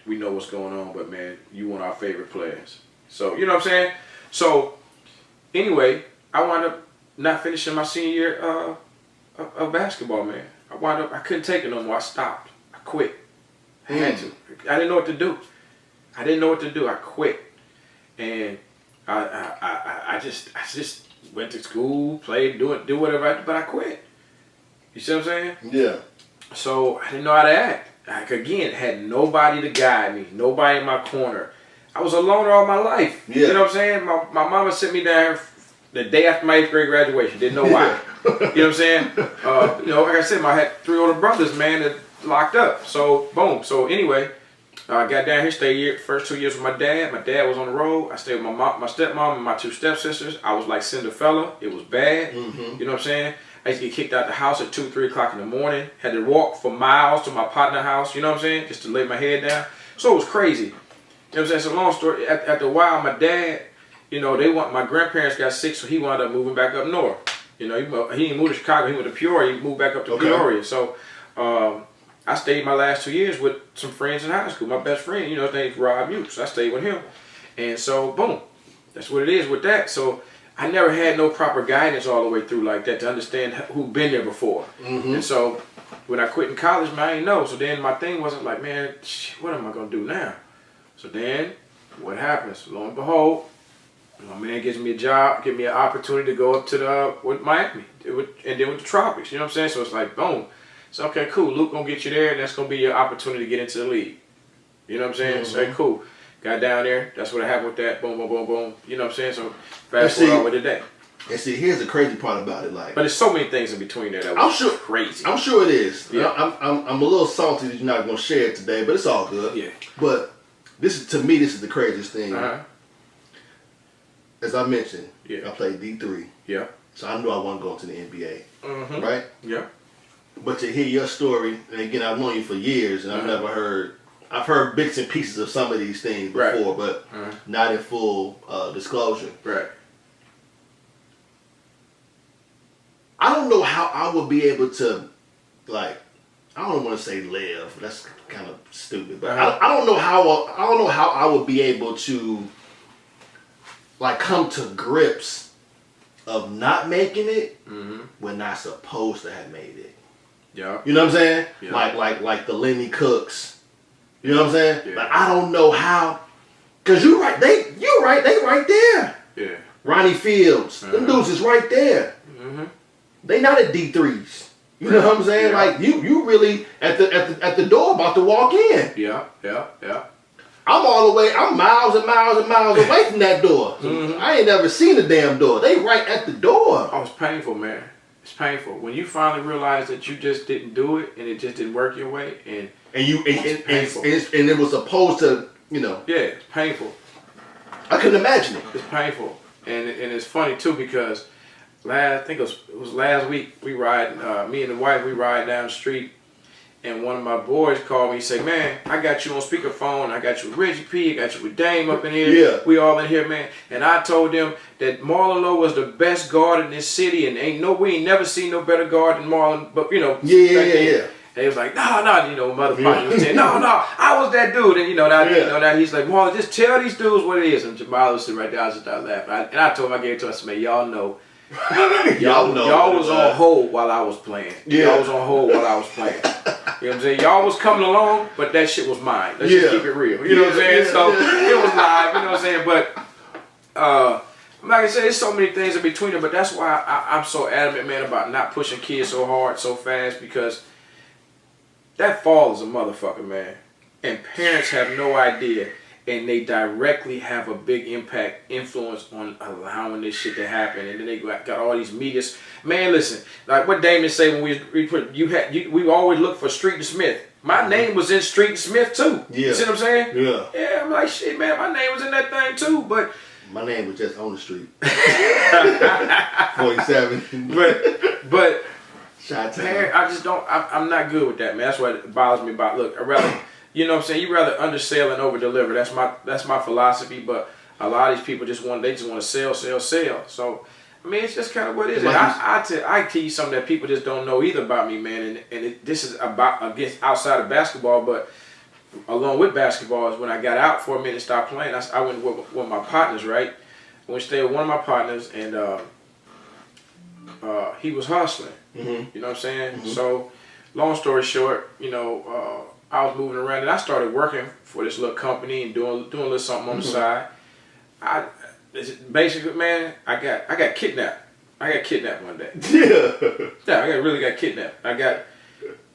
we know what's going on, but, man, you one of our favorite players. So, you know what I'm saying? So, anyway, I wound up not finishing my senior year of basketball, man. I couldn't take it no more. I stopped. I quit. I had to. I didn't know what to do. I quit. And I just went to school, played, do whatever I did, but I quit. You see what I'm saying? Yeah. So I didn't know how to act. Again, had nobody to guide me, nobody in my corner. I was a loner all my life. Yeah. You know what I'm saying? My mama sent me down the day after my 8th grade graduation. Didn't know why. You know what I'm saying? Like I said, I had 3 older brothers, man, that locked up. So, boom. So, anyway, I got down here, stayed first 2 years with my dad. My dad was on the road. I stayed with my stepmom and my 2 stepsisters. I was like Cinderella. It was bad. You know what I'm saying? I used to get kicked out the house at 2, 3 o'clock in the morning. Had to walk for miles to my partner's house, you know what I'm saying? Just to lay my head down. So it was crazy. You know what I'm saying? It's a long story. After a while, my dad, my grandparents got sick, so he wound up moving back up north. He didn't move to Chicago. He went to Peoria. He moved back up to Peoria. So I stayed my last 2 years with some friends in high school. My best friend, his name's Rob Mukes. I stayed with him. And so, boom. That's what it is with that. So I never had no proper guidance all the way through like that to understand who'd been there before. And so when I quit in college, man, I didn't know. So then my thing wasn't like, man, what am I gonna do now? So then, what happens? Lo and behold, my man gives me a job, give me an opportunity to go up to with Miami, and then with the Tropics. You know what I'm saying? So it's like, boom. So okay, cool. Luke gonna get you there, and that's gonna be your opportunity to get into the league. You know what I'm saying? Mm-hmm. So cool. Got down there. That's what happened with that. Boom, boom, boom, boom. You know what I'm saying? So fast forward all the way today. And see, here's the crazy part about it, like. But there's so many things in between there that was crazy. I'm sure it is. Yeah. I'm a little salty that you're not gonna share it today, but it's all good. Yeah. But this is the craziest thing. Uh-huh. As I mentioned, Yeah. I played D3. Yeah. So I knew I wasn't going to the NBA. Mm-hmm. Right? Yeah. But to hear your story, and again, I've known you for years, and I've heard bits and pieces of some of these things before, but not in full disclosure. Right. I don't know how I would be able to, like, I don't want to say live. That's kind of stupid, but I don't know how I would be able to, like, come to grips of not making it when not supposed to have made it. Yeah. You know what I'm saying? Yeah. Like the Lenny Cooks. You know what I'm saying? Yeah. Like, I don't know how, cause they right there. Yeah. Ronnie Fields, them dudes is right there. Mm-hmm. They not at D3s. You know what I'm saying? Yeah. Like you really at the door about to walk in. Yeah. I'm miles and miles and miles away from that door. I ain't never seen a damn door. They right at the door. Oh, it's painful, man. It's painful. When you finally realize that you just didn't do it and it just didn't work your way and it was supposed to, you know. Yeah, it's painful. I couldn't imagine it. It's painful. And it's funny too because I think it was last week we ride, me and the wife, we ride down the street and one of my boys called me and said, man, I got you on speakerphone. I got you with Reggie P. I got you with Dame up in here. Yeah. We all in here, man. And I told them that Marlon Lowe was the best guard in this city and we ain't never seen no better guard than Marlon. But, you know. Yeah. And they was like, no, you know, mother partner was saying, no, I was that dude. And, now he's like, Marlon, just tell these dudes what it is. And Jamal was sitting right there. I just started laughing. And I told him, I gave it to him. I said, man, y'all know. Y'all was on hold while I was playing. Yeah. Y'all was on hold while I was playing. You know what I'm saying? Y'all was coming along, but that shit was mine. Let's just keep it real. You know what I'm saying? So it was live, you know what I'm saying? But like I said, there's so many things in between them, but that's why I'm so adamant, man, about not pushing kids so hard, so fast, because that fall is a motherfucker, man. And parents have no idea. And they directly have a big influence on allowing this shit to happen. And then they got all these medias. Man, listen, like what Damon say when we always look for Street and Smith. My name was in Street and Smith too. Yeah. You see what I'm saying? Yeah. Yeah, I'm like, shit, man, my name was in that thing too. But my name was just on the street. 47. But man, I just don't. I'm not good with that, man. That's what it bothers me about. Look, I rather. You know what I'm saying? You rather undersell and over deliver. That's my philosophy. But a lot of these people just want to sell. So I mean, it's just kind of what it is. And I teach something that people just don't know either about me, man. And this is against outside of basketball, but along with basketball is when I got out for a minute and stopped playing. I went with my partners, right? I went to stay with one of my partners, and he was hustling. Mm-hmm. You know what I'm saying? Mm-hmm. So long story short, I was moving around and I started working for this little company and doing a little something on the side. Basically, man, I got kidnapped. I got kidnapped one day. Yeah, I really got kidnapped. I got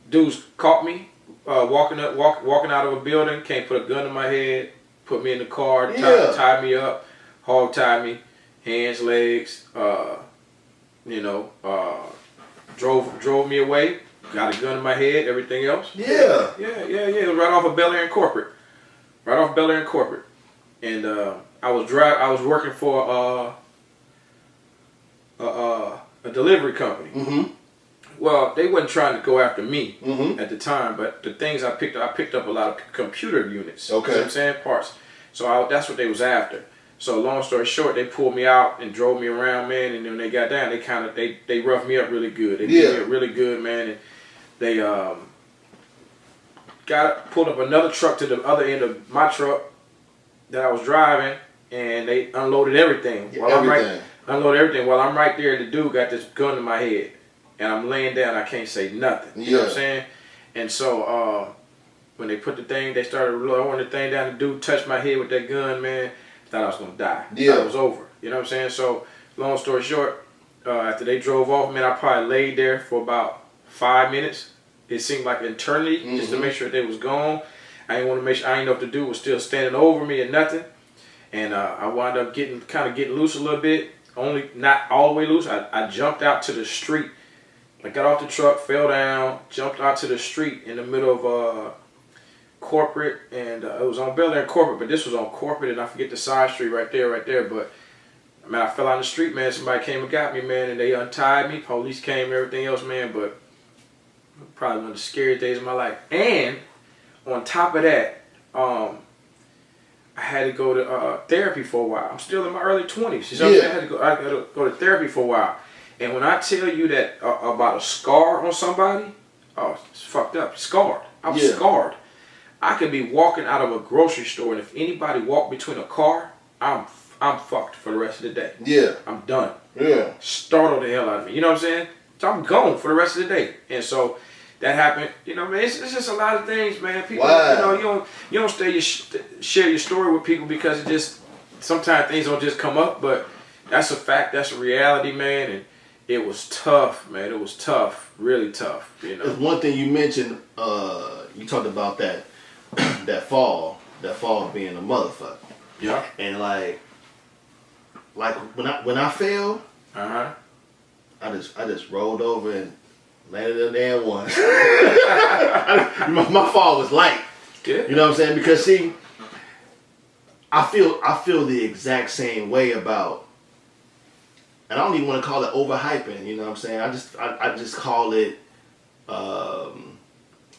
dudes caught me walking out of a building. Came put a gun to my head, put me in the car, tied me up, hog tied me, hands, legs. Drove me away. Got a gun in my head, everything else. Yeah. It was right off of Bel Air and Corporate. And I was working for a delivery company. Mm-hmm. Well, they wasn't trying to go after me Mm-hmm. at the time, but the things I picked up a lot of computer units. Okay. You know what I'm saying? Parts. So that's what they was after. So long story short, they pulled me out and drove me around, man. And then when they got down, they roughed me up really good. They beat me up really good, man. And they pulled up another truck to the other end of my truck that I was driving, and they unloaded everything. Unloaded everything while I'm right there. The dude got this gun in my head. and I'm laying down. I can't say nothing. You know what I'm saying? And so when they put the thing, they started lowering the thing down. The dude touched my head with that gun, man. Thought I was gonna die. Yeah. Thought it was over. You know what I'm saying? So long story short, after they drove off, man, I probably laid there for about 5 minutes. It seemed like an eternity just to make sure they was gone. I didn't want to make sure. I didn't know if the dude was still standing over me or nothing. And I wound up getting loose a little bit. Only not all the way loose. I jumped out to the street. I got off the truck, fell down, jumped out to the street in the middle of Corporate, and it was on Bel Air and Corporate, but this was on Corporate, and I forget the side street right there. But man, I fell out in the street, man. Somebody came and got me, man, and they untied me. Police came and everything else, man. But probably one of the scariest days of my life. And on top of that, I had to go to therapy for a while. I'm still in my early 20s. You know what I'm saying? I had to go to therapy for a while. And when I tell you that about a scar on somebody, oh, it's fucked up. Scarred. I was scarred. I could be walking out of a grocery store, and if anybody walked between a car, I'm fucked for the rest of the day. Yeah. I'm done. Yeah. Startled the hell out of me. You know what I'm saying? So I'm gone for the rest of the day. And so that happened. You know, man, it's just a lot of things, man. People, you know, you don't share your story with people because it just sometimes things don't just come up. But that's a fact. That's a reality, man. And it was tough, man. It was tough, really tough. You know. There's one thing you mentioned. You talked about that fall being a motherfucker. Yeah. And like when I fell, I just rolled over and landed in there and won. My fall was light. Yeah. You know what I'm saying? Because see, I feel the exact same way about, and I don't even want to call it overhyping. You know what I'm saying? I just call it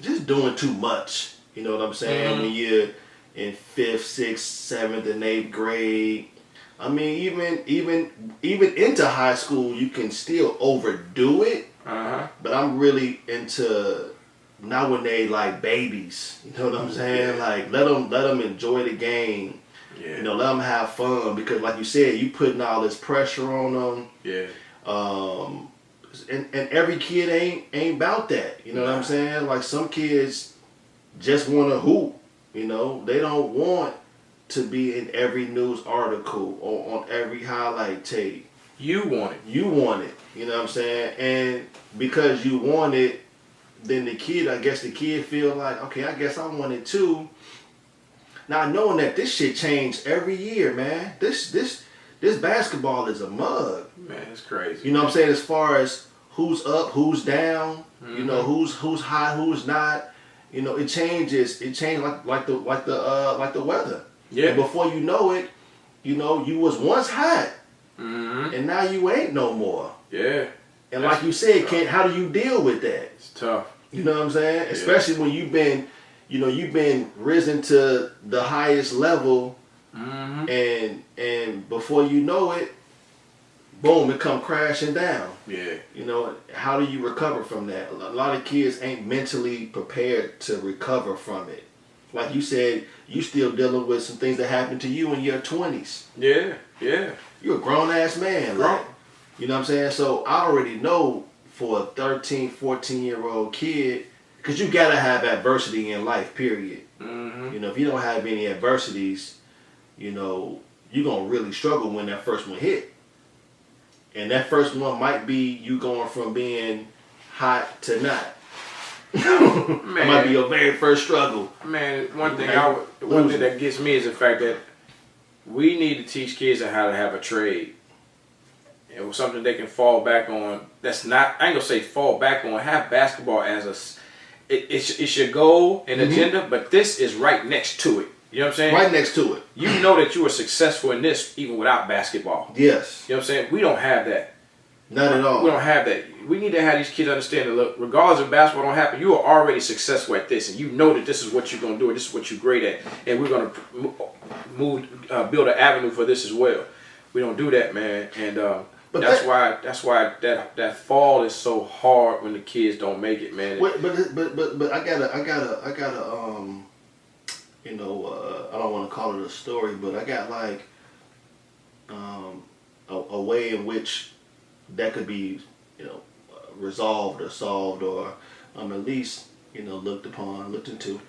just doing too much. You know what I'm saying? When you're in 5th, 6th, 7th, and 8th grade. I mean, even into high school, you can still overdo it. But I'm really into not when they like babies. You know what I'm saying? Yeah. Like let them enjoy the game. Yeah. You know, let them have fun because, like you said, you putting all this pressure on them. Yeah. And every kid ain't about that. You know what I'm saying? Like some kids just want to hoop. You know, they don't want to be in every news article or on every highlight tape. You want it. You want it. You know what I'm saying? And because you want it, then the kid feel like, okay, I guess I want it too. Now knowing that this shit changed every year, man. This basketball is a mug. Man, it's crazy. You know what I'm saying? As far as who's up, who's down, you know, who's hot, who's not. You know, it changes. It changed like the weather. Yeah. And before you know it, you know, you was once hot, and now you ain't no more. Yeah. And like you said, how do you deal with that? It's tough. You know what I'm saying? Yeah. Especially when you've been risen to the highest level, and before you know it, boom, it come crashing down. Yeah. You know, how do you recover from that? A lot of kids ain't mentally prepared to recover from it. Like you said, you still dealing with some things that happened to you in your 20s. Yeah, yeah. You're a grown-ass man. Like, you know what I'm saying? So I already know for a 13, 14-year-old kid, because you got to have adversity in life, period. You know, if you don't have any adversities, you know, you're going to really struggle when that first one hit. And that first one might be you going from being hot to not. Man, that might be your very first struggle. Man, one thing that gets me is the fact that we need to teach kids how to have a trade. It was something they can fall back on. That's not, I ain't gonna say fall back on. Have basketball as it's your goal and agenda, but this is right next to it. You know what I'm saying? Right next to it. You know that you were successful in this even without basketball. Yes. You know what I'm saying? We don't have that. Not at all. We don't have that. We need to have these kids understand that, look, regardless if basketball don't happen, you are already successful at this, and you know that this is what you're going to do, and this is what you're great at, and we're going to build an avenue for this as well. We don't do that, man, and that's why that fall is so hard when the kids don't make it, man. But I gotta you know, I don't want to call it a story, but I got like a way in which that could be, you know, resolved or solved or at least looked into.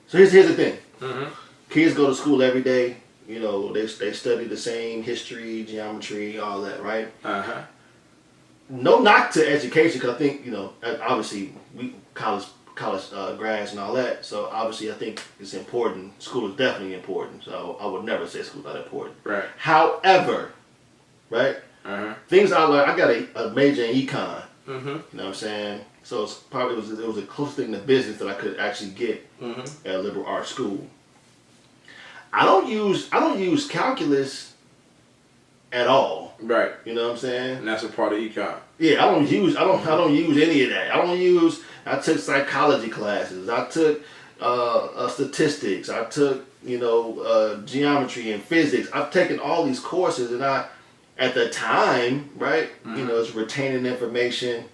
So here's the thing. Mm-hmm. Kids go to school every day. They study the same history, geometry, all that, right? Uh-huh. No knock to education, because I think obviously we college grads and all that. So obviously I think it's important. School is definitely important. So I would never say school's not important. Right. However, right? Uh-huh. Things I learned. I got a major in econ. Mm-hmm. You know what I'm saying? So it was the closest thing to business that I could actually get at a liberal arts school. I don't use calculus at all. Right. You know what I'm saying? And that's a part of econ. Yeah, I don't use any of that. I took psychology classes. I took statistics. I took geometry and physics. I've taken all these courses, and at the time, right, it's retaining information,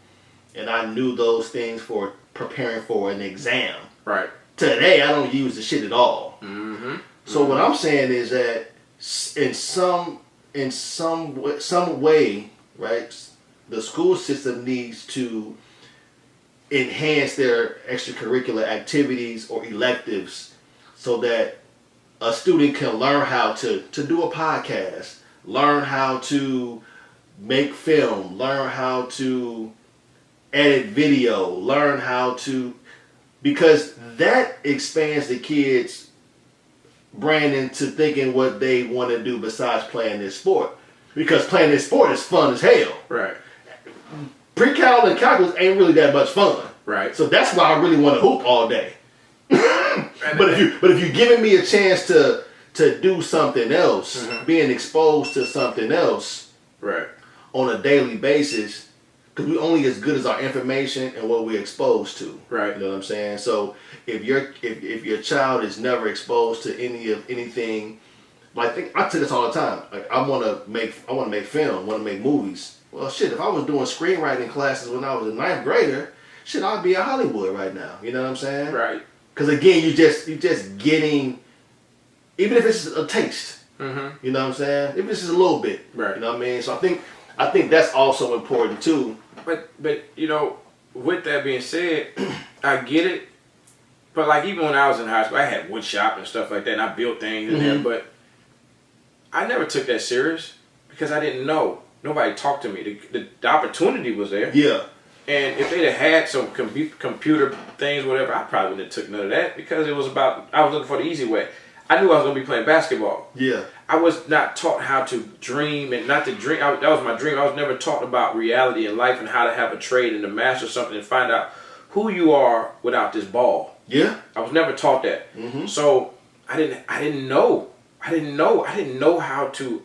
and I knew those things for preparing for an exam. Right. Today, I don't use the shit at all. Mm-hmm. So what I'm saying is that in some way, right, the school system needs to enhance their extracurricular activities or electives so that a student can learn how to do a podcast, learn how to make film, learn how to edit video, learn how to, because that expands the kids' brain into thinking what they want to do besides playing this sport. Because playing this sport is fun as hell. Right. Pre-cal and calculus ain't really that much fun. Right. So that's why I really want to hoop all day. But if you're giving me a chance to do something else, being exposed to something else, right, on a daily basis, because we're only as good as our information and what we're exposed to. Right. You know what I'm saying? So if your child is never exposed to anything, like I tell this all the time. Like I want to make film, want to make movies. Well, shit, if I was doing screenwriting classes when I was a 9th grader, shit, I'd be in Hollywood right now. You know what I'm saying? Right. Because again, you just getting, even if it's a taste. Mm-hmm. You know what I'm saying? If it's just a little bit. Right. You know what I mean? So I think that's also important too. But with that being said, I get it. But like even when I was in high school, I had wood shop and stuff like that, and I built things in there. But I never took that serious because I didn't know. Nobody talked to me. The opportunity was there. Yeah. And if they'd have had some computer things, whatever, I probably wouldn't have took none of that because it was about, I was looking for the easy way. I knew I was going to be playing basketball. Yeah. I was not taught how to dream and not to dream. That was my dream. I was never taught about reality in life and how to have a trade and to master something and find out who you are without this ball. Yeah. I was never taught that. So I didn't know how to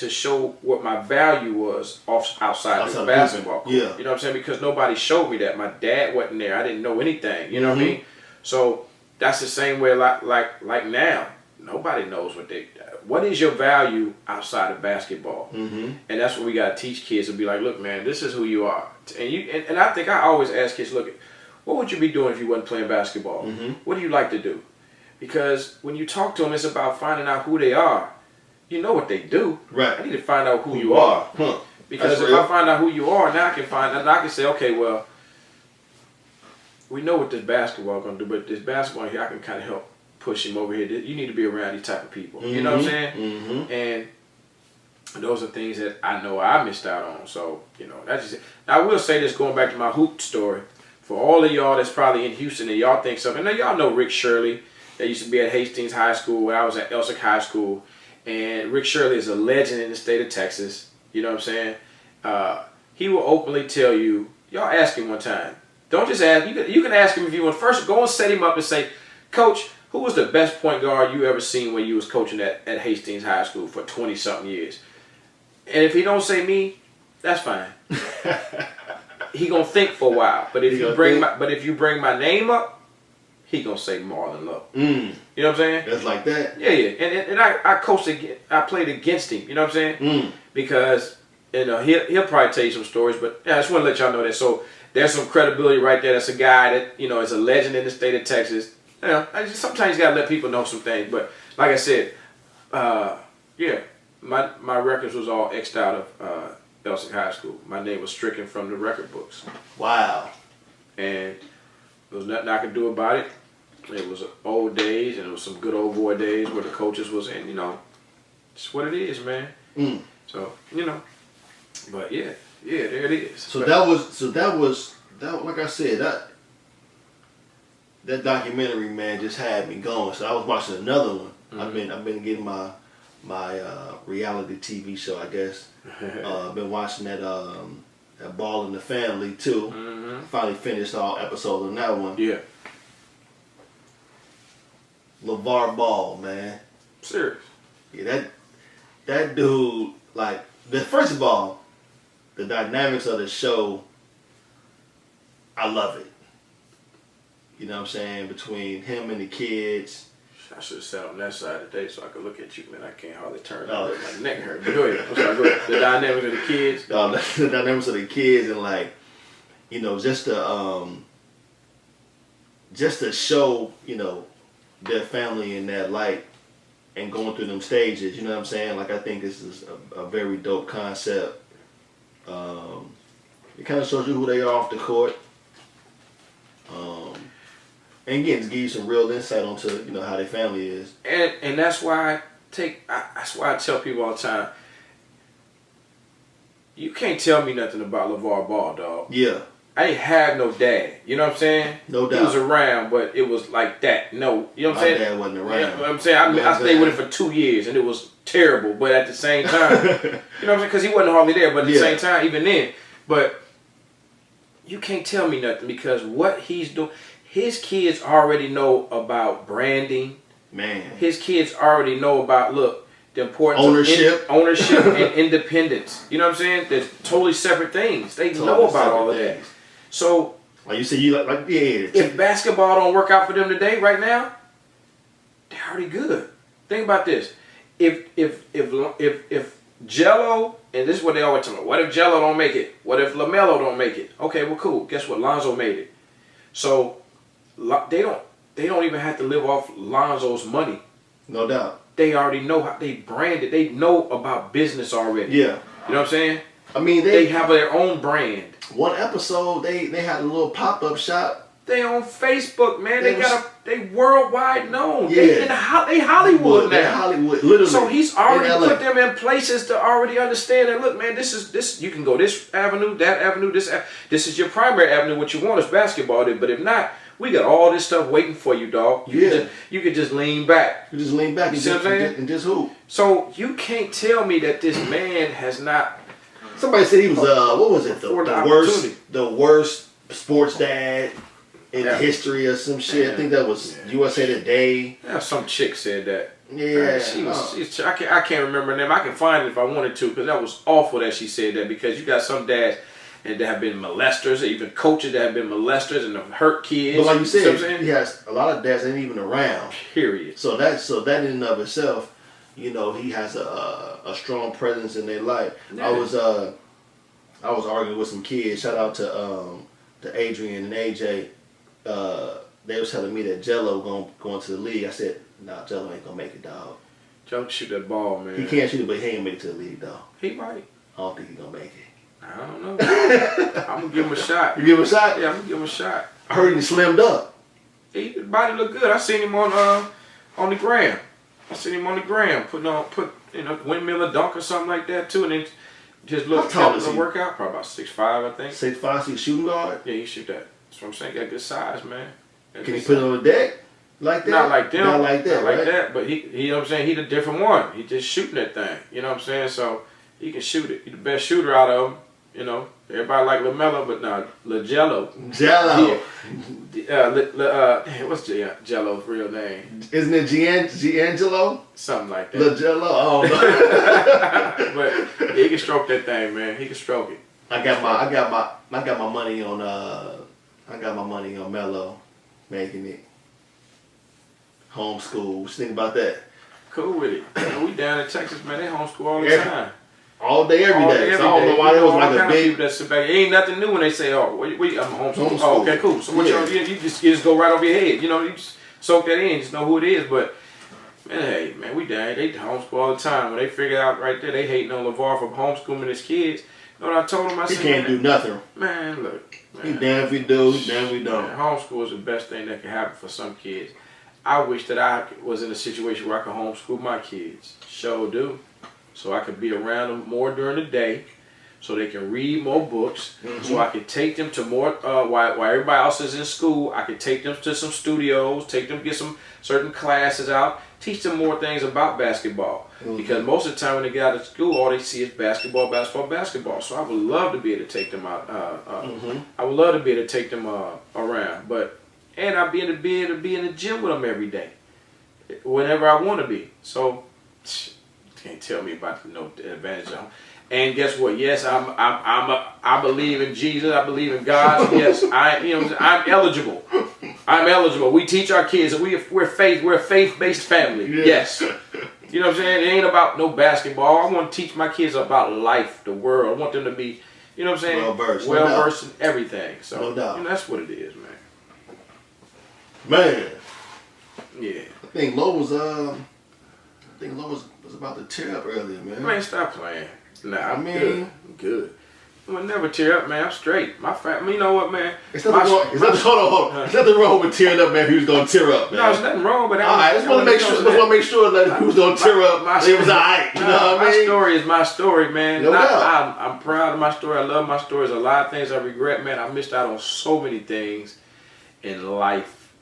show what my value was outside of basketball. Yeah. You know what I'm saying? Because nobody showed me that. My dad wasn't there. I didn't know anything. You know what I mean? So that's the same way like now. Nobody knows what is your value outside of basketball. And that's what we gotta teach kids to be like, look, man, this is who you are. And I think I always ask kids, look, what would you be doing if you wasn't playing basketball? What do you like to do? Because when you talk to them, it's about finding out who they are. You know what they do. Right. I need to find out who you are. Because That's if real. I find out who you are, now I can say, okay, well, we know what this basketball is going to do, but this basketball here, I can kind of help push him over here. You need to be around these type of people. You know what I'm saying? And those are things that I know I missed out on. So, that's just it. Now, I will say this, going back to my hoop story, for all of y'all that's probably in Houston and y'all think something. Now, y'all know Rick Shirley that used to be at Hastings High School when I was at Elsick High School. And Rick Shirley is a legend in the state of Texas. You know what I'm saying? He will openly tell you, y'all ask him one time. Don't just ask. You can ask him if you want. First, go and set him up and say, Coach, who was the best point guard you ever seen when you was coaching at Hastings High School for 20-something years? And if he don't say me, that's fine. He gonna think for a while. But if you bring my name up, he gonna say Marlon Lowe. You know what I'm saying? That's like that. Yeah. And I coached I played against him. You know what I'm saying? Because he'll probably tell you some stories. But yeah, I just want to let y'all know that. So there's some credibility right there. That's a guy that is a legend in the state of Texas. Sometimes you gotta let people know some things. But like I said, my records was all X'd out of Elsick High School. My name was stricken from the record books. Wow. And there was nothing I could do about it. It was old days, and it was some good old boy days where the coaches was in, it's what it is, man. So, but yeah, there it is. So that was like I said, that documentary, man, just had me going. So I was watching another one. I've been getting my reality TV show, I guess. I've been watching that Ball in the Family too. Finally finished all episodes on that one. Yeah. LeVar Ball, man. Serious. Yeah, that dude, like, first of all, the dynamics of the show, I love it. You know what I'm saying? Between him and the kids. I should have sat on that side today so I could look at you, man. I can't hardly turn. Oh. My neck hurt. But go ahead. I'm sorry, go ahead. The dynamics of the kids. The dynamics of the kids, and like, just to show, their family in that light and going through them stages, you know what I'm saying? Like, I think this is a very dope concept. It kind of shows you who they are off the court. And again, to give you some real insight onto, how their family is. And that's why that's why I tell people all the time, you can't tell me nothing about LeVar Ball, dog. Yeah. I ain't have no dad. You know what I'm saying? No doubt. He was around, but it was like that. No, you know what I'm saying? My dad wasn't around. You know what I'm saying? I stayed with him for 2 years, and it was terrible. But at the same time, you know what I'm saying? Because he wasn't hardly there. But at the same time, even then, but you can't tell me nothing because what he's doing, his kids already know about branding. Man. His kids already know about, the importance ownership. of ownership and independence. You know what I'm saying? They're totally separate things. They know about all of that. So, like you said, if basketball don't work out for them today, right now, they're already good. Think about this: if Jello, and this is what they always tell me, what if Jello don't make it? What if LaMelo don't make it? Okay, well, cool. Guess what? Lonzo made it. So they don't even have to live off Lonzo's money. No doubt. They already know how they brand it. They know about business already. Yeah. You know what I'm saying? I mean, they have their own brand. One episode, they had a little pop-up shop. They on Facebook, man. They worldwide known. Yeah. They Hollywood now. They're Hollywood, literally. So he's already put them in places to already understand that. Look, man, this. You can go this avenue, that avenue, this. This is your primary avenue. What you want is basketball. But if not, we got all this stuff waiting for you, dog. You could just lean back. You just lean back. You see what I'm saying? And just hoop. So you can't tell me that this man has not. Somebody said he was what was it? The worst sports dad in history or some shit. I think that was USA Today. Yeah, some chick said that. Yeah, I can't remember her name. I can find it if I wanted to, because that was awful that she said that. Because you got some dads that have been molesters, or even coaches that have been molesters and have hurt kids. But like you said, he has a lot of dads ain't even around. Period. So that in and of itself, he has a strong presence in their life. Yeah. I was arguing with some kids. Shout out to Adrian and AJ. They was telling me that Jello going to the league. I said, nah, Jello ain't gonna make it, dog. Jello shoot that ball, man. He can't shoot it, but he ain't make it to the league, dog. He might. I don't think he's gonna make it. I don't know. I'm gonna give him a shot. You give him a shot? Yeah, I'm gonna give him a shot. I heard he slimmed up. His body look good. I seen him on the gram. Put windmill or dunk or something like that too, and then just look at the workout. Probably about 6'5", I think. 6'5", so shooting guard. Yeah, he shoot that. That's what I'm saying. Got good size, man. Can he put it on the deck like that? Not like them. Not like that. Not like that. But he, you know what I'm saying. He the different one. He just shooting that thing. You know what I'm saying. So he can shoot it. He the best shooter out of them. Everybody like LaMelo, but nah, Jello. Jello. Yeah. What's Jello's real name? Isn't it Giangelo? Something like that. Jello. Oh no. But he can stroke that thing, man. He can stroke it. I got my money on Melo making it. Homeschool. What you think about that? Cool with it. We down in Texas, man. They homeschool all the time. All day, every day. So I don't know why there was like a big. That sit back. It ain't nothing new when they say, "Oh, I'm homeschool." Oh, okay, cool. So what you just go right over your head. You just soak that in. Just know who it is. But man, hey, man, we down. They homeschool all the time. When they figure out right there, they hating on LeVar for homeschooling his kids. You know what I told him? I He said, can't do nothing. Man, look. Man, He damn if he do, he damn if he don't. Man, homeschool is the best thing that can happen for some kids. I wish that I was in a situation where I could homeschool my kids. Sure do. So I could be around them more during the day, so they can read more books. So I could take them to more, while everybody else is in school, I could take them to some studios, take them to get some certain classes out, teach them more things about basketball. Because most of the time when they get out of school, all they see is basketball, basketball, basketball. So I would love to be able to take them out. I would love to be able to take them around. And I'd be able to be in the gym with them every day, whenever I want to be. So can't tell me about the advantage of them. And guess what? Yes, I believe in Jesus. I believe in God. So yes, I'm eligible. I'm eligible. We teach our kids that we're a faith-based family. Yeah. Yes. You know what I'm saying? It ain't about no basketball. I want to teach my kids about life, the world. I want them to be, you know what I'm saying? Well-versed in everything. So no doubt. That's what it is, man. Man. Yeah. I think Lo was about to tear up earlier, man. Man, stop playing. Nah, I'm mean, good. I'm gonna never tear up, man. I'm straight. My family, you know what, man? Hold on. There's nothing wrong with tearing up, man. If he was gonna tear up, man. No, there's nothing wrong, but all right, just want to make sure that if he was gonna tear up, it was alright. You know what I mean? My story is my story, man. No doubt. I'm proud of my story. I love my story. There's a lot of things I regret, man. I missed out on so many things in life.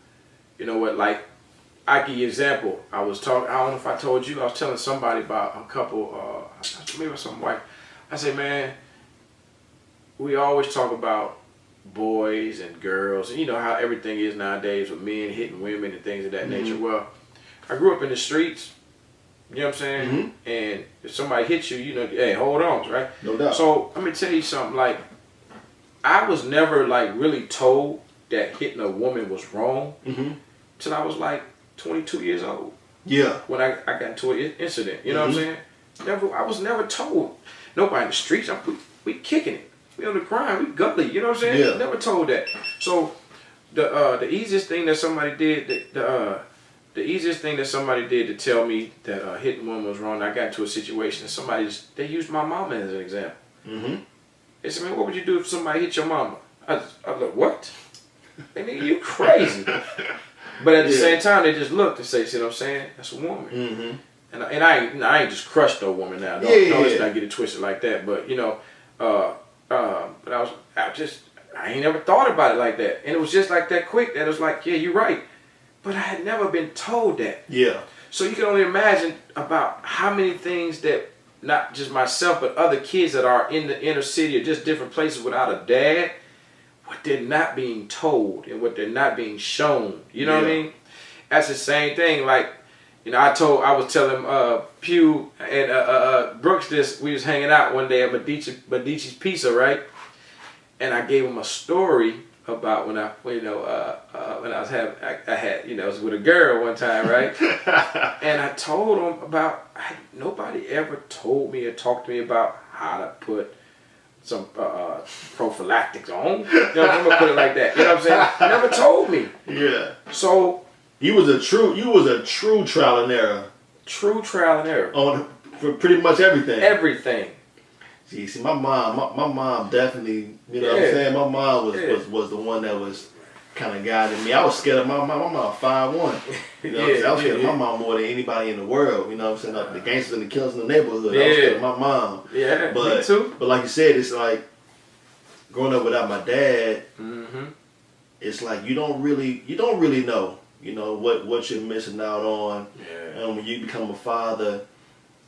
You know what? Like, I give you an example. I was talking. I don't know if I told you. I was telling somebody about a couple. Maybe some white. I said, man, we always talk about boys and girls, and you know how everything is nowadays with men hitting women and things of that nature. Well, I grew up in the streets, you know what I'm saying? And if somebody hits you, you know, hey, hold on, right? No doubt. So let me tell you something. Like, I was never like really told that hitting a woman was wrong till I was like 22 years old. Yeah. When I got into an incident, you know what I'm saying? I was never told. Nobody in the streets. We kicking it. We on the grind. We gully. You know what I'm saying? Yeah. Never told that. So the easiest thing that somebody did the easiest thing that somebody did to tell me that hitting one was wrong. I got into a situation and they used my mama as an example. They said, man, what would you do if somebody hit your mama? I was like, what? They nigga, you crazy. But at the same time, they just looked and say, see what I'm saying? That's a woman. And I ain't just crushed no woman now. Let's not get it twisted like that. But you know, but I ain't never thought about it like that. And it was just like that quick that it was like, yeah, you're right. But I had never been told that. Yeah. So you can only imagine about how many things that not just myself but other kids that are in the inner city or just different places without a dad, what they're not being told and what they're not being shown. You know what I mean? That's the same thing. Like, you know, I was telling Pew and Brooks this. We was hanging out one day at Medici's Pizza, right? And I gave him a story about when I was I was with a girl one time, right? And I told him about nobody ever told me or talked to me about how to put some prophylactics on. You know, I'm gonna put it like that. You know what I'm saying? Never told me. Yeah. So. You was a true trial and error. True trial and error. For pretty much everything. Everything. See, my mom definitely, you know what I'm saying? My mom was the one that was kind of guiding me. I was scared of my mom. My mom 5'1". You know what I'm saying? I was scared of my mom more than anybody in the world. You know what I'm saying? The gangsters and the killers in the neighborhood. I was scared of my mom. Yeah, me too. But like you said, it's like growing up without my dad, it's like you don't really know. You know what you're missing out on, and when you become a father,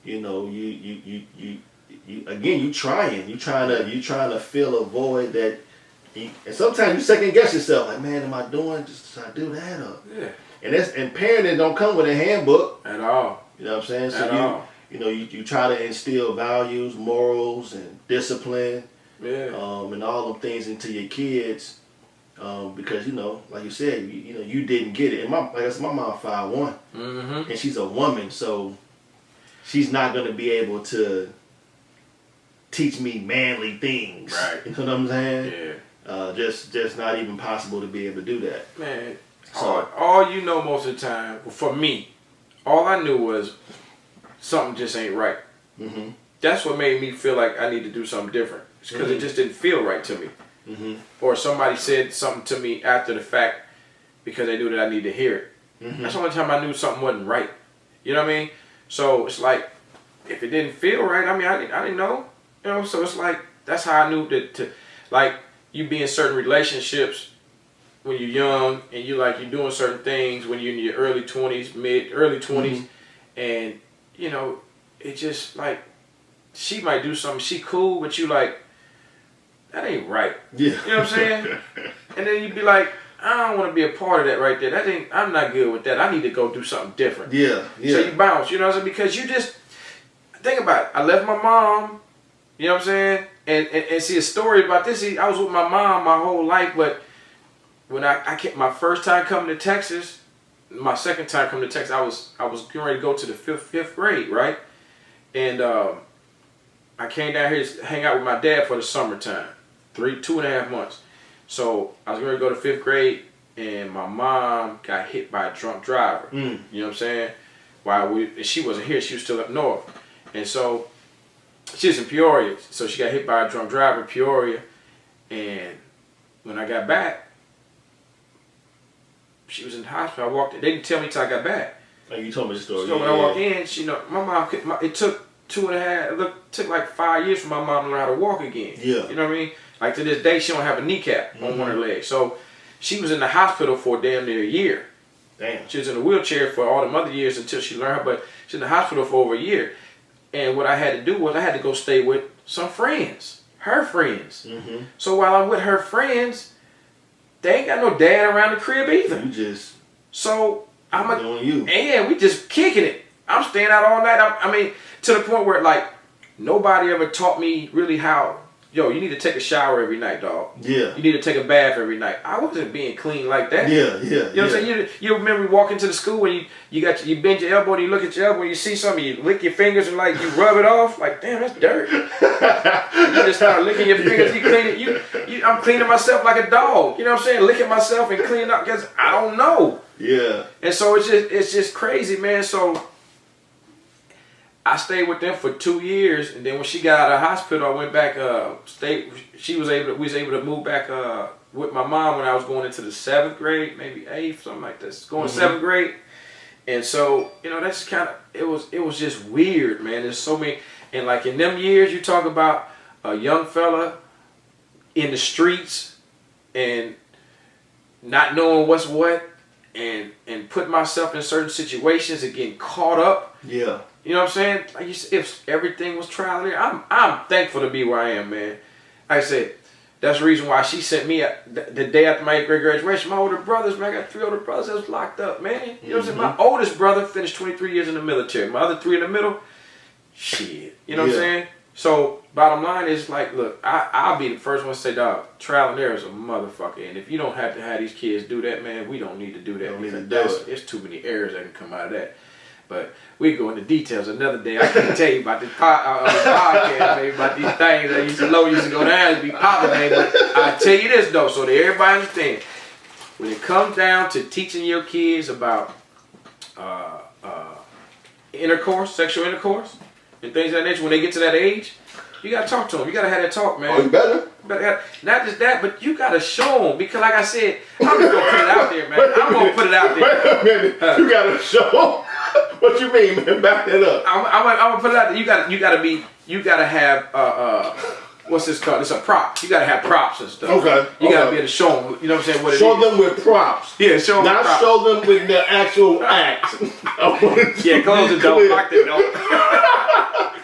you know you trying to fill a void that, and sometimes you second guess yourself like, man, am I doing? Should I do that? And parenting don't come with a handbook at all. You know what I'm saying? So you try to instill values, morals, and discipline, and all them things into your kids. Because like you said, you didn't get it, and my mom 5'1", and she's a woman, so she's not gonna be able to teach me manly things. Right. You know what I'm saying? Yeah. Just not even possible to be able to do that. Man, so all you know most of the time, for me, all I knew was something just ain't right. That's what made me feel like I need to do something different. It's because it just didn't feel right to me. Mm-hmm. Or somebody said something to me after the fact because they knew that I needed to hear it. Mm-hmm. That's the only time I knew something wasn't right. You know what I mean? So it's like, if it didn't feel right, I mean, I didn't know. You know, so it's like, that's how I knew that like, you be in certain relationships when you're young and you're doing certain things when you're in your early 20s, early 20s, and, you know, it just like, she might do something, she cool, but you like, that ain't right. Yeah. You know what I'm saying? And then you'd be like, I don't want to be a part of that right there. I'm not good with that. I need to go do something different. Yeah, yeah. So you bounce, you know what I'm saying? Because you just, think about it. I left my mom, you know what I'm saying? And see, a story about this, I was with my mom my whole life, but when I kept my first time coming to Texas, my second time coming to Texas, I was getting ready to go to the fifth grade, right? And I came down here to hang out with my dad for the summertime, 2.5 months. So I was going to go to 5th grade, and my mom got hit by a drunk driver. You know what I'm saying? And she wasn't here; she was still up north. And so she was in Peoria, so she got hit by a drunk driver in Peoria. And when I got back, she was in the hospital. I walked in. They didn't tell me till I got back. Like you told me the story. So when I walked in, my mom. It took 2.5. It took like 5 years for my mom to learn how to walk again. Yeah. You know what I mean? Like to this day, she don't have a kneecap on one of her legs. So she was in the hospital for damn near a year. Damn. She was in a wheelchair for all the other years until she learned, but she's in the hospital for over a year. And what I had to do was I had to go stay with some friends, her friends. Mm-hmm. So while I'm with her friends, they ain't got no dad around the crib either. You just so I'm doing you. And yeah, we just kicking it. I'm staying out all night. I mean, to the point where like nobody ever taught me really how. Yo, you need to take a shower every night, dog. Yeah. You need to take a bath every night. I wasn't being clean like that. Yeah, yeah. You know what I'm saying? You remember walking to the school when you bend your elbow and you look at your elbow and you see something, you lick your fingers and like you rub it off. Like, damn, that's dirt. You just start licking your fingers. You clean it. I'm cleaning myself like a dog. You know what I'm saying? Licking myself and cleaning up because I don't know. Yeah. And so it's just crazy, man. So I stayed with them for 2 years, and then when she got out of the hospital, I went back. We was able to move back with my mom when I was going into the 7th grade, maybe 8th, something like this. Going 7th grade, and so that's kind of it was just weird, man. There's so many, and like in them years, you talk about a young fella in the streets and not knowing what's what, and putting myself in certain situations and getting caught up. Yeah. You know what I'm saying? Like if everything was trial and error, I'm thankful to be where I am, man. Like I said, that's the reason why she sent me the day after my 8th grade graduation. My older brothers, man, I got 3 older brothers that was locked up, man. You know what I'm saying? My oldest brother finished 23 years in the military. My other 3 in the middle, shit. You know what I'm saying? So bottom line is like, look, I'll be the first one to say, dog, trial and error is a motherfucker. And if you don't have to have these kids do that, man, we don't need to do that. It's too many errors that can come out of that. But we go into details another day. I can't tell you about this podcast, maybe about these things that used to go down and be popping, man. But I tell you this though, so that everybody understands, when it comes down to teaching your kids about intercourse, sexual intercourse, and things of that nature, when they get to that age, you gotta talk to them. You gotta have that talk, man. Oh, you better. Not just that, but you gotta show them, because like I said, I'm just gonna put it out there, man. I'm gonna put it out there. Wait a minute. You gotta show them. What you mean, man? Back that up. I'm gonna put it out there. You gotta have what's this called? It's a prop. You gotta have props and stuff. Okay. You gotta be able to show them. You know what I'm saying? What show them with props. Yeah, show them. Not props. show them with the actual act. Yeah, close the door. Lock the door.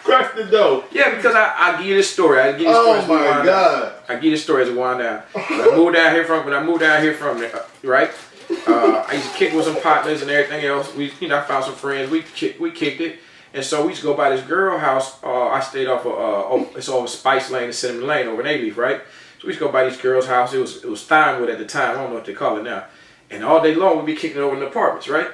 Crack the door. Yeah, because I give you this story. I give you this story. Oh my God. I give you this story as a wind down. When I moved down here from right. I used to kick with some partners and everything else. I found some friends. We kicked it, and so we used to go by this girl house. I stayed off of it's over Spice Lane and Cinnamon Lane over in A-Leaf, right? So we used to go by this girl's house. It was Steinwood at the time. I don't know what they call it now. And all day long we'd be kicking it over in the apartments, right?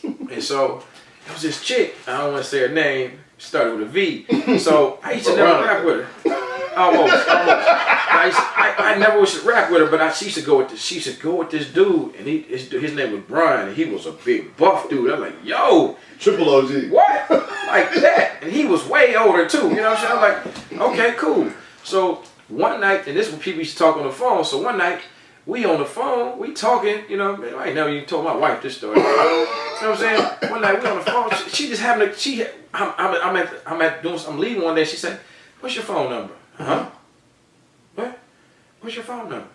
And so it was this chick. I don't want to say her name. Started with a V. So I used to never rap with her. Almost. I never used to rap with her, but she used to go with this dude, and his name was Brian, and he was a big buff dude. I'm like, yo, Triple OG. what? Like that? And he was way older too. You know what I'm saying? I'm like, okay, cool. So one night, and this is when people used to talk on the phone. So one night, we on the phone, we talking, you know, I ain't never even told my wife this story. You know what I'm saying? One night we on the phone, she just having a, I'm leaving one day, she said, what's your phone number? Huh? What? What's your phone number?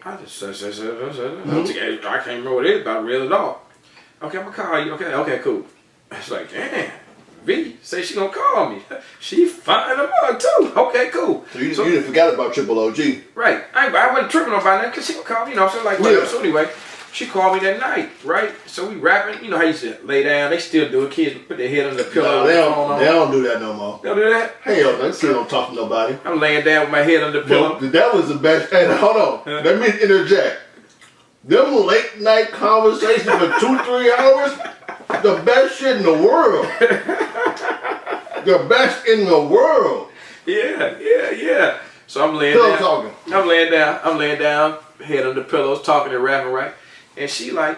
I just said, I can't remember what it is about real at all. Okay, I'm gonna call you, okay, cool. It's like, damn, V say she gonna call me. She fine a mug too. Okay, cool. So you didn't forget about Triple OG. Right. I wasn't tripping about that because she gonna call me, you know, so like whatever. Yeah. So anyway, she called me that night, right? So we rapping, you know how you used to lay down, they still do it, kids put their head under the pillow. No, they don't do that no more. They don't do that? Hell, they still don't talk to nobody. I'm laying down with my head under the pillow. Well, that was the best. Hey, hold on. Let me interject. Them late night conversations for 2-3 hours, the best shit in the world. The best in the world. Yeah. So I'm laying down. I'm laying down, head under the pillows, talking and rapping, right? And she like,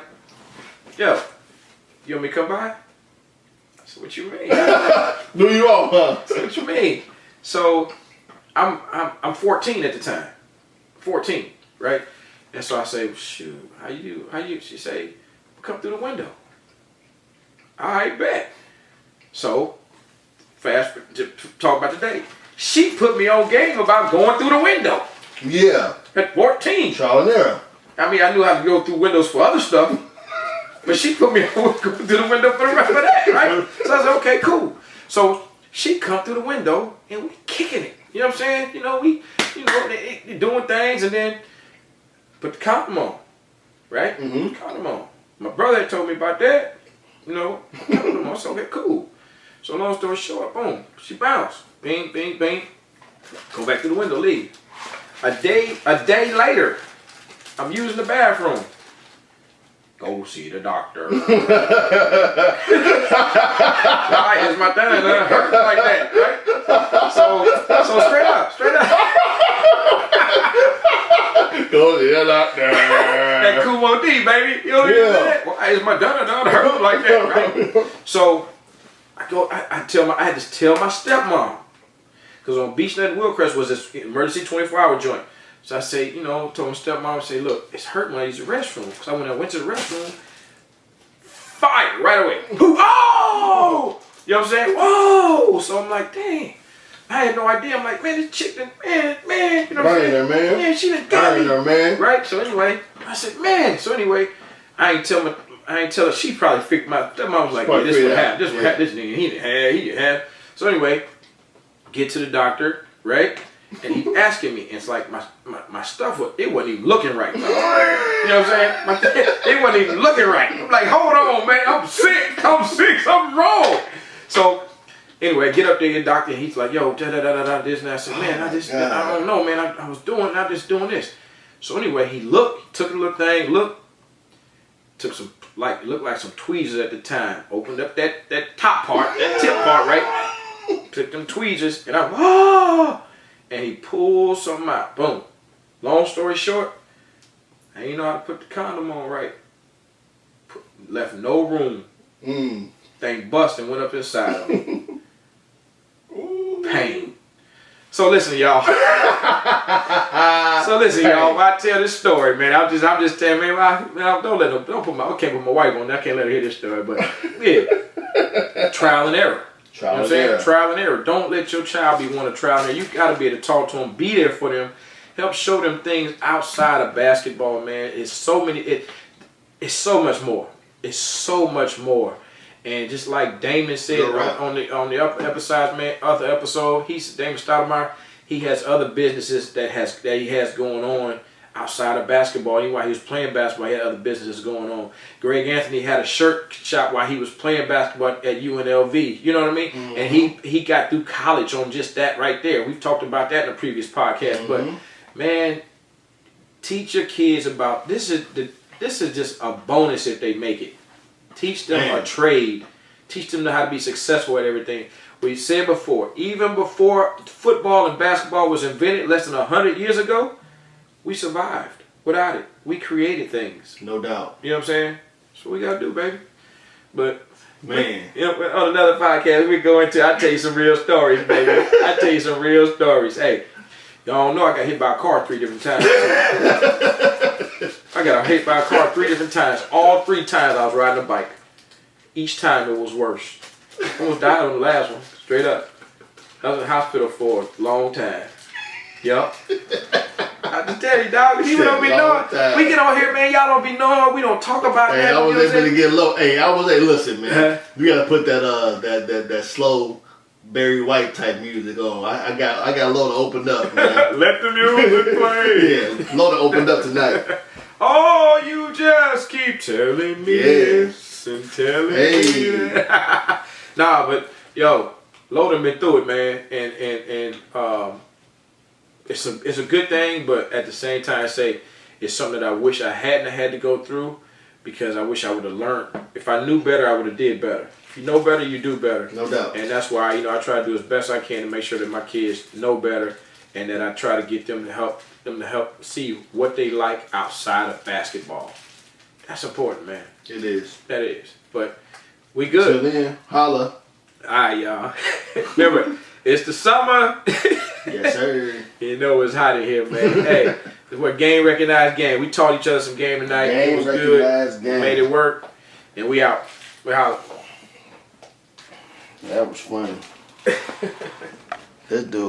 yo, you want me to come by? I said, what you mean? Do you all, huh? I said, what you mean? So I'm 14 at the time. 14, right? And so I say, shoot, how you? She say, come through the window. All right, bet. So, fast to talk about today. She put me on game about going through the window. Yeah. At 14. Trial and error. I mean, I knew how to go through windows for other stuff, but she put me on going through the window for the rest of that, right? So I said, okay, cool. So she come through the window and we kicking it. You know what I'm saying? You know, they doing things and then put the condom on, right? Mm-hmm. Condom on. My brother had told me about that. You know, condom on. So okay, cool. So long story short, boom, she bounced. Bing, bing, bing. Go back to the window, leave. A day later, I'm using the bathroom. Go see the doctor. Why is my thing hurt like that, right? So straight up. Go see the doctor. That Kumo D, baby. You know what I'm saying? Why is my dun hurt like that, right? So I had to tell my stepmom. Because on Beachnet and Willcrest was this emergency 24-hour joint. So I say, you know, told my stepmom, I say, look, it's hurting when I use the restroom. Because when I went to the restroom, fire right away. Oh! You know what I'm saying? Whoa! So I'm like, dang. I had no idea. I'm like, man, this chick done, man. You know what I'm saying? Her, man. Yeah, she done got me. Her, man. Right? So anyway, I said, man. So anyway, I ain't tell her. She probably figured my stepmom was like, yeah, this what happened. This what happened. This nigga, he didn't have. So anyway, get to the doctor, right? And he asking me, and it's like my stuff, it wasn't even looking right. You know what I'm saying? It wasn't even looking right. I'm like, hold on, man, I'm sick, something wrong. So anyway, get up there, your doctor, and he's like, yo, this and that. I said, man, I don't know, man, I'm just doing this. So anyway, he took a little thing, took some, looked like some tweezers at the time, opened up that top part, that tip part, right? Took them tweezers, and and he pulled something out. Boom. Long story short, I ain't know how to put the condom on right. Left no room. Thing busted, went up inside of him. Pain. So listen, y'all. I tell this story, man. I'm just telling, man. I can't put my wife on. I can't let her hear this story, but yeah, trial and error. You know what I'm saying? Trial and error. Don't let your child be one of trial and error. You got to be able to talk to them, be there for them, help show them things outside of basketball, man. It's so much more. It's so much more. And just like Damon said on the other episode, Damon Stoudemire, he has other businesses that he has going on outside of basketball. Even while he was playing basketball, he had other businesses going on. Greg Anthony had a shirt shop while he was playing basketball at UNLV. You know what I mean? Mm-hmm. And he got through college on just that right there. We've talked about that in a previous podcast. Mm-hmm. But man, teach your kids about this is just a bonus if they make it. Teach them a trade. Teach them how to be successful at everything. We said before, even before football and basketball was invented less than 100 years ago, we survived without it. We created things. No doubt. You know what I'm saying? That's what we got to do, baby. But, man. On another podcast, I'll tell you some real stories, baby. I'll tell you some real stories. Hey, Y'all don't know I got hit by a car 3 different times. I got hit by a car 3 different times. All 3 times I was riding a bike. Each time it was worse. I almost died on the last one. Straight up. I was in the hospital for a long time. Yup. I just tell you, dog. People don't be knowing. We get on here, man. Y'all don't be knowing. We don't talk about that. I was able to get low. Hey, I was able. Listen, man. We gotta put that slow Barry White type music on. I got Loda opened up, man. Let the music play. Yeah, Loda opened up tonight. Oh, you just keep telling me this and telling me that. Nah, but yo, Loda been through it, man, and it's a good thing, but at the same time, I say it's something that I wish I hadn't had to go through, because I wish I would have learned. If I knew better, I would have did better. If you know better, you do better. No doubt. And that's why I try to do as best I can to make sure that my kids know better, and that I try to get them to help see what they like outside of basketball. That's important, man. It is. That is. But we good. Till then, holla. All right, y'all. Remember, it's the summer. Yes, sir. You know it's hot in here, man. Hey, we're game recognized game. We taught each other some game tonight. Game it was good. game. Made it work. And we out. We're out. That was funny. That dude.